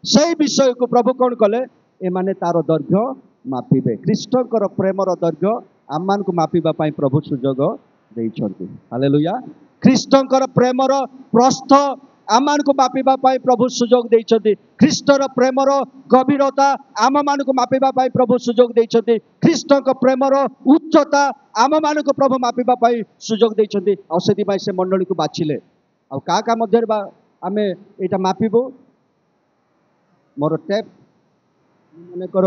से विषय को प्रभु कौन कले ए माने तार दैर्घ्य मापिबे। ख्रीष्टकर प्रेमर दैर्घ्य आम मान को मापिबा पाई प्रभु सुजोग देइछंती। हालेलुया। ख्रीष्टकर प्रेमर प्रस्थ आम मान को मापिबा पाई प्रभु सुजोग देइछंती। ख्रीष्टर प्रेमर गभीरता आम मान को मापिबा पाई प्रभु सुजोग देइछंती। ख्रीष्टक प्रेमर उच्चता आम मान को प्रभु मापिबा पाई सुजोग देइछंती। आ सेति पाई से मंडली को बाछिले आ का मध्य आमे एटा मापिबो मोर टेप मन कर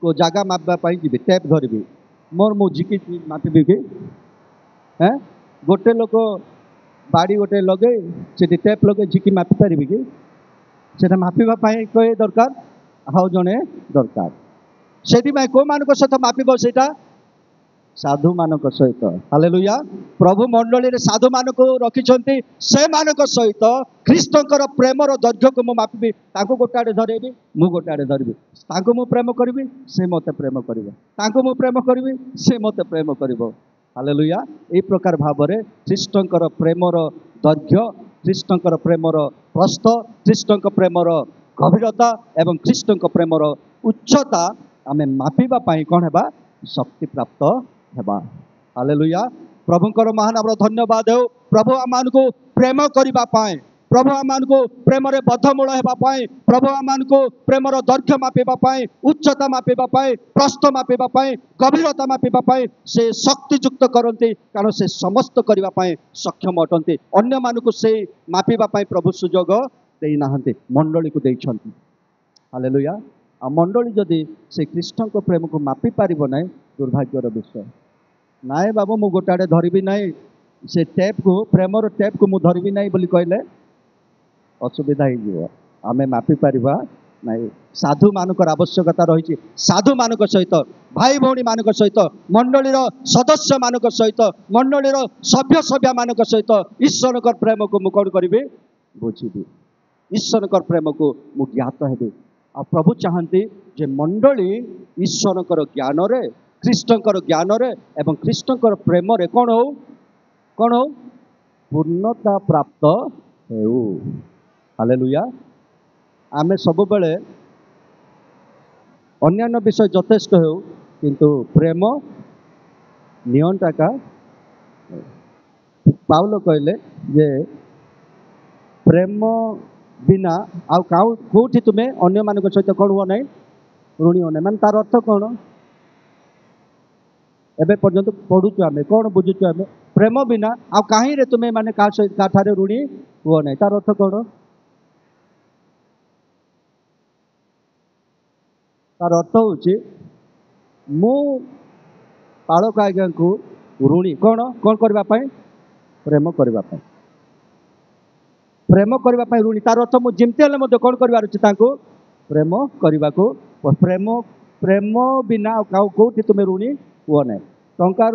को जगह मापा पाई जी टेप धरबी मोर मु जिकी मापिबी कि हैं गोटे लोक बाड़ी गोटे लगे से टेप लगे झिकी मापी पारि कि से मापिबा पाई कोई दरकार हाउ जने दरकार से को मान सहित मापिब सेटा साधु मानक सहित। हालेलुया। प्रभु मंडली रे साधु मानक रखिछंती से मानक सहित ख्रीष्टकर प्रेमर दैर्घ्य को मु मापिबी ताको गोटे आड़े धरेबी मु गोटे आड़े धरबी ताको मु प्रेम करबी से मते प्रेम करिवो ताको मु प्रेम करबी से मते प्रेम करिवो। हालेलुया। ए प्रकार भाबरे ख्रीष्टकर प्रेमर दैर्घ्य ख्रीष्टकर प्रेमर प्रस्थ ख्रीष्टक प्रेमर गभीरता एवं ख्रीष्टक प्रेमर उच्चता आमे मापिबा पाई कोन हेबा शक्ति प्राप्त हेबा। हालेलुया। प्रभुंकर महानाम धन्यवाद हो। प्रभु आमान को प्रेम करिबा पाए प्रभु आमान को प्रेम रे बद्धमूल हेबा पाए प्रभु आमान को प्रेमर दैर्घ्य मापिबा पाए उच्चता मापिबा पाए प्रस्थ मापिबा पाए गभीरता मापिबा पाए से शक्ति युक्त करते कारण से समस्त करिबा पाए सक्षम अटंती अन्य मानकु से मापिबा पाए प्रभु सुजोग देई नाहंती मंडली को देइछंती। हालेलुया। आ मंडली जदि से कृष्ण को प्रेम को मापी पारिबो नै दुर्भाग्यर विषय नाय बाबू मु गोटे आड़े धरबी नाई से टेप को प्रेमर टेप को मु धरबी नाई बोली कहले असुविधा हो आमे मापी पारिबा नाई। साधु मानकर आवश्यकता रही साधु मानक सहित भाई भौणी मानक सहित मंडलीर सदस्य मानक सहित मंडलीर सभ्य मानक सहित ईश्वर प्रेम को मु कौन करी बुझी ईश्वर प्रेम को मु ज्ञात हेबी। आ प्रभु चाहती जे मंडली ईश्वर ज्ञान रे ख्रीष्टकर ज्ञान रे एवं ख्रीष्टकर प्रेम रे कौन हो पूर्णता प्राप्त हेउ। हालेलुया। आमे सब बेले अन्यान्य विषय यथेष्ट हो किंतु प्रेम नियंटाका पाउल कहले जे प्रेम बिना आउ कौटी तुम्हें अन्य मान सहित कौन हुआ ना ऋणी हो ना मान तार अर्थ कौन एबे पर्यंत पढ़ुचु आमे कौन बुझुचु आमे प्रेम बिना आउ कहीं रे तुम्हें माने काठारे ऋणी हुआ ना तार अर्थ कौन तार अर्थ हूँ मु पालक आज्ञा को ऋणी कौन कौन करने प्रेम करने प्रेम करने ऋणी तार अर्थ मुझे जमती हेल्ले कौन कर प्रेम करने को प्रेम प्रेम बिना कौटी तुम्हें ऋणी हुआ ना टंका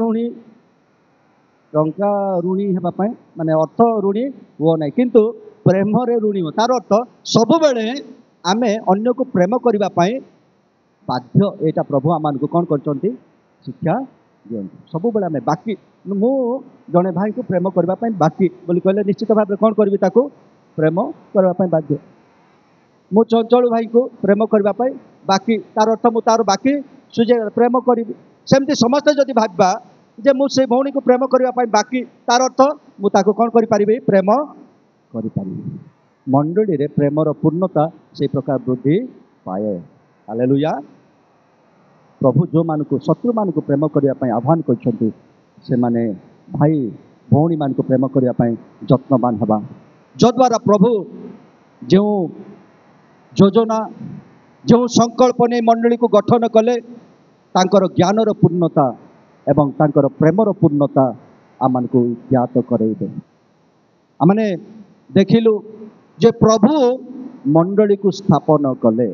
ऋणी होगापाई माने अर्थ ऋणी हुआ ना किंतु प्रेम रे ऋणी हो तार अर्थ सब बेले आमे अन्य को प्रेम करने बाध्य एटा प्रभु आम को कौन कर शिक्षा दिखती सब बेले आम बाकी मु जड़े भाई को प्रेम करने बाकी बोली कहले निश्चित भाव कौन करी प्रेम करने बाध्य मु चंचल भाई को प्रेम करने बाकी तार अर्थ मु तार बाकी सुझे प्रेम करी सेमती समस्ते जदि भाबा जे मु से भौणी को प्रेम करने बाकी तार अर्थ मु ताको कौन करि पारिबे प्रेम करि पारिबे मंडली रे प्रेमर पूर्णता से प्रकार वृद्धि पाए। हालेलुया। प्रभु जो मान को शत्रु मान को प्रेम करने आह्वान करछंती से माने भाई भौणी मान को प्रेम करने यत्नवान हवा जद्वारा प्रभु जो योजना जो संकल्प ने मंडली को गठन कले तांकर ज्ञानर पूर्णता एवं तांकर प्रेमर पूर्णता आम को ज्ञात करेबे। आमने देखिलु जे प्रभु मंडली को स्थापन कले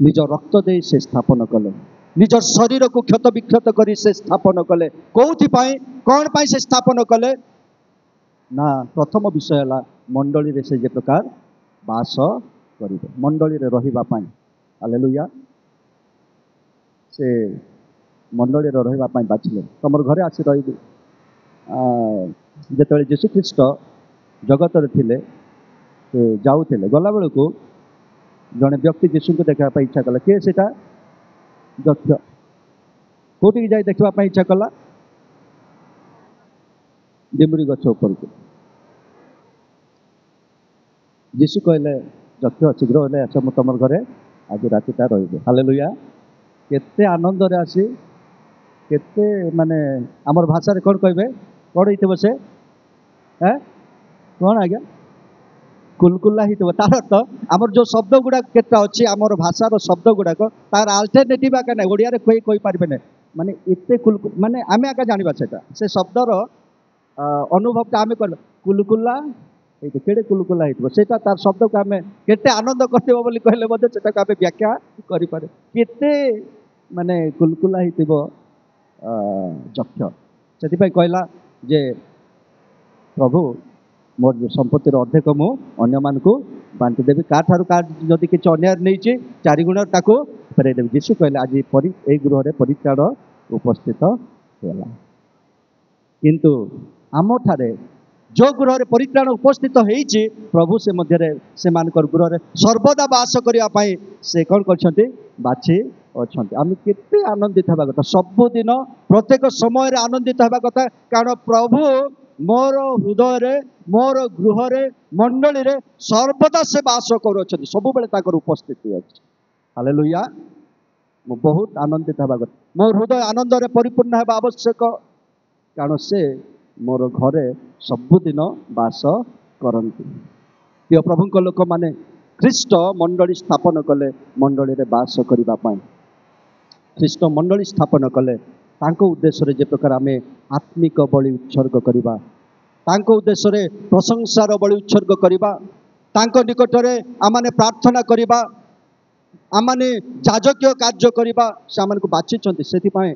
निज रक्त दे से स्थापन कले निज शरीर को क्षत विक्षत करी से स्थापन कले कौथि कौन पाई से स्थापन कले ना प्रथम विषय है मंडली रे से जे प्रकार बास करिवे मंडली रे रहिबा पाई हालेलुया से मंडली रे रहिबा पाई बाछले तमर घरे आसी रहिबे जेतबेले यीशु ख्रीष्ट जगत रे थिले से जाउथिले गला बेलू को जड़े व्यक्ति यीशु को देखा इच्छा कला किए सेटा दक्ष कोटी जाए देखा इच्छा कला डिमरी गछ ऊपर को यीशु कहले दक्ष शीघ्र हेले आस मु तुम घरे आज रातिटा रही हालेलुया केते आनंद रे आसी केते माने आमर भाषा रे कोन कहबे कोन हितबे से कौन आज्ञा कुलकुला ही तार अर्थ आमर जो शब्द गुड़ा केटा अच्छी आमर भाषार शब्द गुड़ाक तार आल्टरनेटिव आगे ना ओडिया कोई कही पारे ना माने एते कुलकुल माने आमे आगे जानिबा सेटा से शब्दर अनुभव ता आमे कर कुलकुला एते केडे कुलकुला हितबो सेटा तार शब्द को आमे केते आनंद करतेबो बोली कहले बदे सेटा को आमे व्याख्या करि पारे केते माने कुलकुला हितबो जक्ष सेति पई कहला जे प्रभु मोर जो संपत्तिर अर्धेक मु अन्य मान को बांटी देवी का ठारू का जदि किसी अन्याय नहीं 4 गुण ताको फेरई देवी यीशु कहले आज ए गृह रे परित्राण उपस्थित होला किंतु आम ठारे जो गृह रे परित्राण उपस्थित होईची प्रभु से मध्य से मानकर गृह रे सर्वदा वास करिया पाई से कोन करछंती बाछि अछंती आम केते आनंदित हेबा कथा सबुदिन प्रत्येक समय रे आनंदित हेबा कथा कारण प्रभु मोर हृदय रे मोर गृह रे मंडली रे सर्वदा से वास कर सब बेले उपस्थिति अच्छी हालेलुया मु बहुत आनंदित हवा मोर हृदय आनंद रे परिपूर्ण हेबा आवश्यक कारण से मोर घरे सबुदिन वास करती प्रिय प्रभु लोक माने ख्रीष्ट मंडली स्थापन कले मंडली रे वास करबा पाई ख्रीष्ट मंडली स्थापन कले तांको उद्देश्य रे जे प्रकार आमे आत्मिक बलि उत्सर्ग करिबा तांको उद्देश्य रे प्रशंसार बलि उत्सर्ग करिबा तांको निकट रे आमाने प्रार्थना करिबा आमाने जाजकीय कार्य करिबा से आमान को बाछिचंती सेति पाए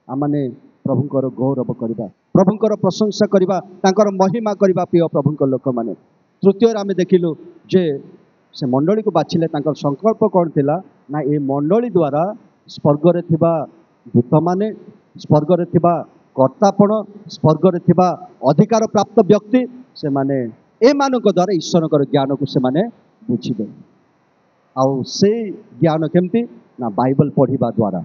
आमाने प्रभुंकर गौरव करिबा प्रभुंकर प्रशंसा करिबा तांकर महिमा करिबा प्रिय प्रभुंकर लोक माने तृतीय आमे देखिलु जे से मंडली को बाछिले तांकर संकल्प कोन थिला ना ए मंडली द्वारा स्वर्ग रे थिबा दूत माने स्वर्ग रे थिबा कर्तापण स्वर्ग रे थिबा अधिकार प्राप्त व्यक्ति से माने ए मानक द्वारा ईश्वर ज्ञान को से माने बुझिबे आउ से ज्ञान केमती ना बाइबल पढ़िबा द्वारा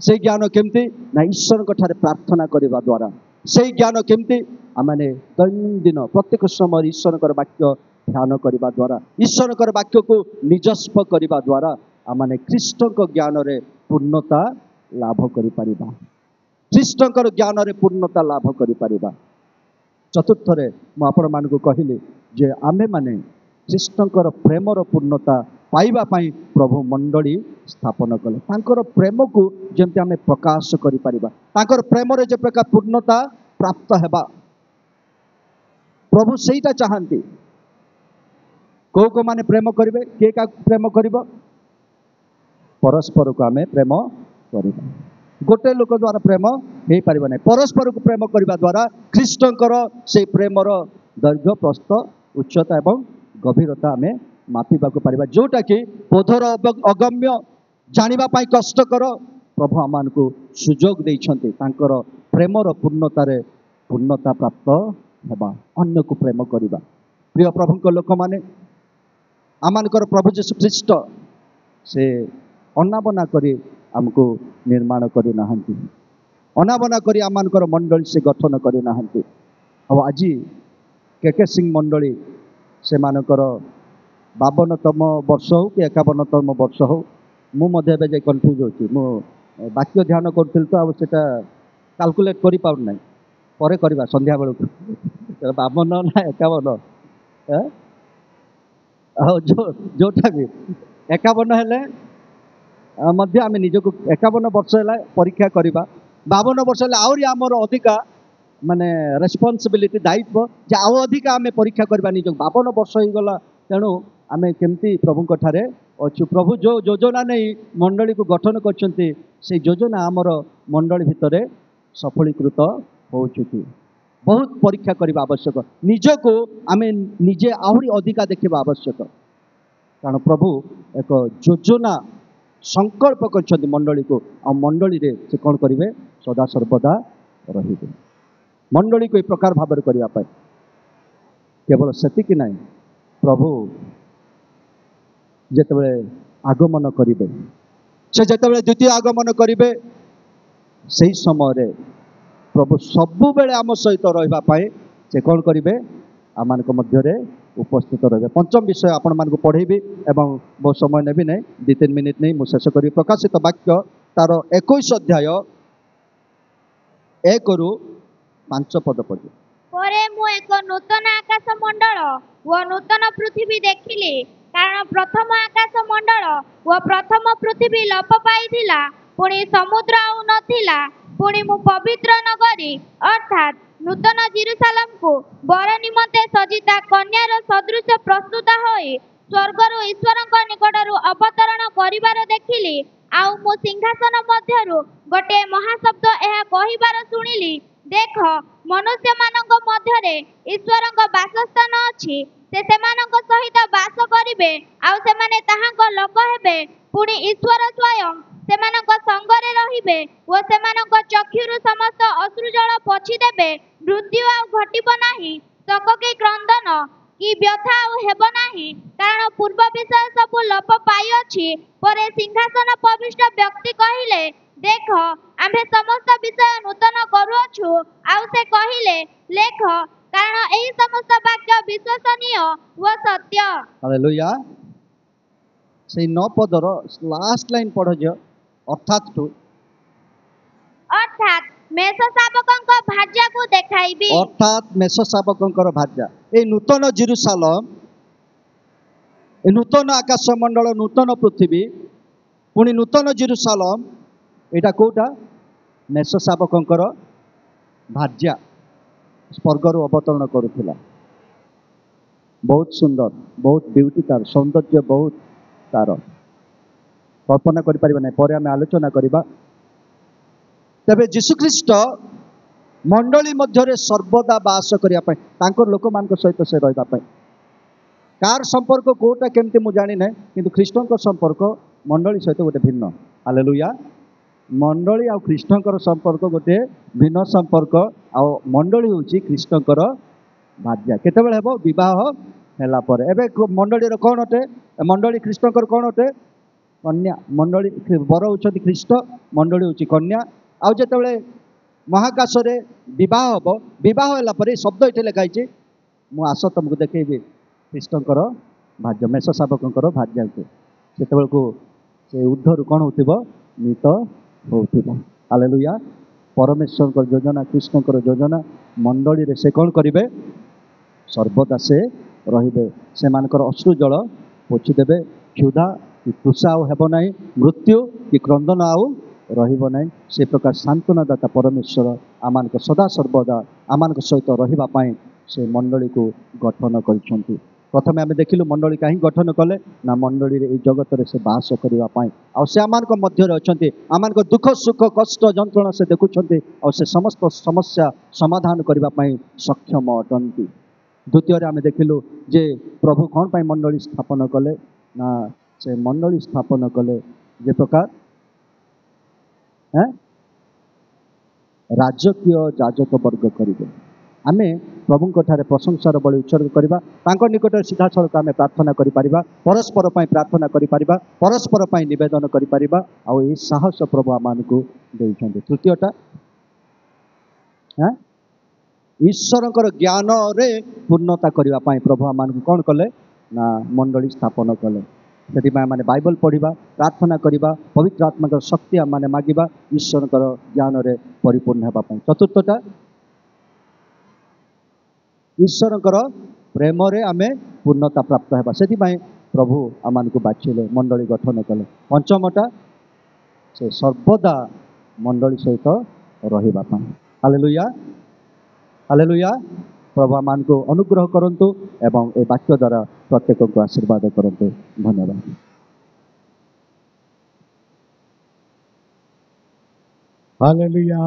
से ज्ञान केमती ना ईश्वर ठारे प्रार्थना करिबा द्वारा से ज्ञान केमती आमाने दैनंदिन प्रत्येक समय ईश्वर वाक्य ध्यान करिबा द्वारा ईश्वर वाक्य को निजस्व करिबा द्वारा आमाने ख्रीष्टक ज्ञान रे पूर्णता लाभ करि परिबा ख्रीष्टकर ज्ञान रे पूर्णता लाभ करि परिबा चतुर्थ रे मु आपण मानकु कहिली जे आमे माने ख्रीष्टकर प्रेमर पूर्णता पाइबा पाई प्रभु मंडली स्थापन कले तांकर प्रेम को जेमति आमे प्रकाश करि परिबा तांकर प्रेम रे जे प्रकार पूर्णता प्राप्त हेबा प्रभु सेटा चाहंती को माने प्रेम करिवे के का प्रेम करिवो परस्पर को आमे प्रेम करिबा गोटे लोक द्वारा प्रेम हो पार ना परस्पर को प्रेम करने द्वारा ख्रीष्टकर से प्रेमर दैर्घ्य प्रस्थ उच्चता एवं गभीरता आम मापिबा को पारिबा जोटा कि बोधर अगम्य जानिबा कष्टकर प्रभु आम को सुजोग देइछन्ते तांकर प्रेमर पूर्णता प्राप्त हेबा अन्य को प्रेम करिबा प्रिय प्रभु लोक माने आमानकर प्रभु यीशु ख्रीष्ट से अनाबना करी आमको निर्माण करी नाहंती अनाबना करी आमानकर मंडली से गठन करी नाहंती अब आज केके सिंह मंडली से मानकर 52तम वर्ष हो कि 51तम वर्ष हो मु मध्य जे कन्फ्यूज होची मु वाक्य ध्यान करथिल तो अब सेटा कैलकुलेट करि पाउ नै परे करबा संध्या बेलू 52 ना 51 जोटा भी 51 हेले मध्य आम निजक 51 वर्ष है परीक्षा करवा 52 वर्ष है आहरी आमर अधिका माने रेस्पॉन्सिबिलिटी दायित्व जे आउ अधिका आम परीक्षा करवा निजक 52 वर्ष हो गला तेणु आम केमती प्रभु ठारे अच्छु प्रभु जो योजना नहीं मंडली को गठन करछन्ती से योजना आमर मंडली भितर सफलीकृत होउछुती बहुत परीक्षा करबा आवश्यक निजको आमे निजे आहुरी अधिका देखिबा आवश्यक कारण प्रभु एक योजना संकल्प करछन्ती मंडली को आ मंडली रे से कोन करिवे सदा सर्वदा रहिबे मंडली को ए प्रकार भाबर करिया पाए केवल सेतिक नहीं प्रभु जेतेबेले आगमन करिवे से जेतेबेले द्वितीय आगमन करिवे सही समय रे प्रभु सबु बेले आम सहित रहिबा पाए से कोन करिवे आमान को मध्य रे उपस्थित रहिबे पंचम विषय आपण मान को पढेबी एवं बहुत समय नेबी नै 2-3 मिनिट नै मु शेष करी प्रकाशित वाक्य तार 21 अध्याय 1 रु 5 पद पर्यंत परे मु एक नूतन आकाश मंडल व नूतन पृथ्वी देखिली कारण प्रथम आकाश मंडल व प्रथम पृथ्वी लोप पाइथिला पुणी समुद्र आउ नथिला पुणी मु पवित्र नगरी अर्थात नूतन जेरुसलेम को बर निमंते सजिता कन्यार सदृश प्रस्तुत होई स्वर्गरु ईश्वरक निकटरु अवतरण करिवार देखिली आउ मु सिंहासन मध्यरु गोटे महाशब्द एहा कहिबार सुनिली देख मनुष्य मानक मध्यरे ईश्वरक वासस्थान अछि से सेमानक सहित वास करिवे आउ सेमाने ताहाक लोक हेबे पुणी ईश्वर स्वयं सेमानक संगरे रहिबे ओ सेमानक चक्षुरु समस्त अश्रु जल पोछि देबे मृत्यु आउ घटिब नाही शोक की क्रंदन कि व्यथा आउ हेब नाही कारण पूर्व विषय सब लोप पाई अछि परे सिंहासन पविष्ट व्यक्ति कहिले देख आम्भे समस्त विषय नूतन करूअछु आउ से कहिले लेख कारण एही समस्त वाक्य विश्वसनीय व सत्य हालेलुया से 9 पदर लास्ट लाइन पढ़ जो अर्थात मेष शावकଙ୍କ भाज्याକୁ देखाइबी अर्थात मेष शावकଙ୍କର भाज्या ए नूतन जेरुसलेम ए नूतन आकाश मंडल नूतन पृथ्वी पुणी नूतन जेरुसलेम एटा कोटा मेष शावकଙ୍କର भाज्या स्वर्गरु अवतरण करुथिला बहुत सुंदर बहुत ब्यूटी तार सौंदर्य बहुत तार कल्पना करि परिबा नै पर आमे आलोचना करिबा तबे जीशुख्रीष्ट मंडली मध्यरे सर्वदा वास करिया पय तांकर लोक मान सहित से रहिबा पय कार संपर्क कोटा केमते मु जानि नै किंतु ख्रीष्टन संपर्क मंडली सहित गोटे भिन्न हालेलुया मंडली आ ख्रीष्टन संपर्क गोटे भिन्न संपर्क आ मंडली होची ख्रीष्टन भाज्या केतेबेले हेबो विवाह हेला पर एबे मंडली रो कोन अटे मंडली ख्रीष्टन कोन अटे कन्या मंडली बर होउछथि ख्रीष्ट मंडली होउछि कन्या आ जेतेबेले महाकाश रे विवाह हबो विवाह हेला पर शब्द एठे लिखाइछि मु आस तुमको देखेबी ख्रीष्टन भाज्य मेष शावकଙ୍କର भाज्य सेतेबेल को से उद्धर कोन होतिबो नीत होतिबो हालेलुया परमेश्वर योजना कृष्ण योजना मंडली रे से कोन करिवे सर्वदा से रहिबे से मानकर अश्रु जल पोछि देबे क्षुधा कि तृषा आउ हेब नाही मृत्यु कि क्रंदन आउ रहिब नाही से प्रकार सांत्वनादाता परमेश्वर आमानक सदा सर्वदा आमानक सहित रहिबा पाई से मंडली को गठन करिसंती प्रथमे आमे देखिलु मंडली काहे गठन कले ना मंडली रे ए जगत रे से वास करिबा पाई आ से आमानक मध्य रे अछंती आमानक दुख सुख कष्ट जंत्रणा से देखुछंती आ से समस्त समस्या समाधान करिबा पाई सक्षम अटंती द्वितीय आमे देखिलु जे प्रभु कोन पाई मंडली स्थापन कले ना से मंडली स्थापन कले जे प्रकार राजकीय जाजक वर्ग करिवे आमे प्रभु ठारे प्रशंसार बलि उत्सर्ग करबा तांको निकट सीधा सड़क आमे प्रार्थना करि परिबा परस्पर पई प्रार्थना करि परिबा परस्पर पई निवेदन करि परिबा आ ए साहस प्रभु आमानकु देइछन्ते तृतीयटा ईश्वरकर ज्ञान रे पूर्णता करबा पई प्रभु आमानकु कोन कले ना मंडली स्थापन कले सेति माने बाइबल पढ़िबा प्रार्थना करिबा पवित्र आत्मा कर शक्ति माने मागिबा ईश्वरकर ज्ञान रे परिपूर्ण हेबा पई चतुर्थटा ईश्वरकर प्रेम रे आमे पूर्णता प्राप्त हेबा सेति पई प्रभु आमानकु बाछिले मंडली गठन कले पंचमटा से सर्वदा मंडली सहित रहिबा पई हालेलुया हालेलुया प्रभु आमानकु अनुग्रह करंतु एवं ए वाक्य द्वारा प्रत्येक को आशीर्वाद करंतु धन्यवाद। हालेलुया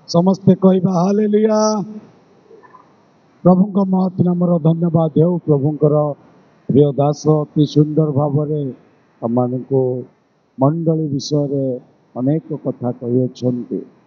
समस्ते कहवा हालेलुया प्रभु महत् नाम धन्यवाद हो प्रभुंकर प्रिय दास अति सुंदर भाव आम को मंडली विषय अनेक कथा कही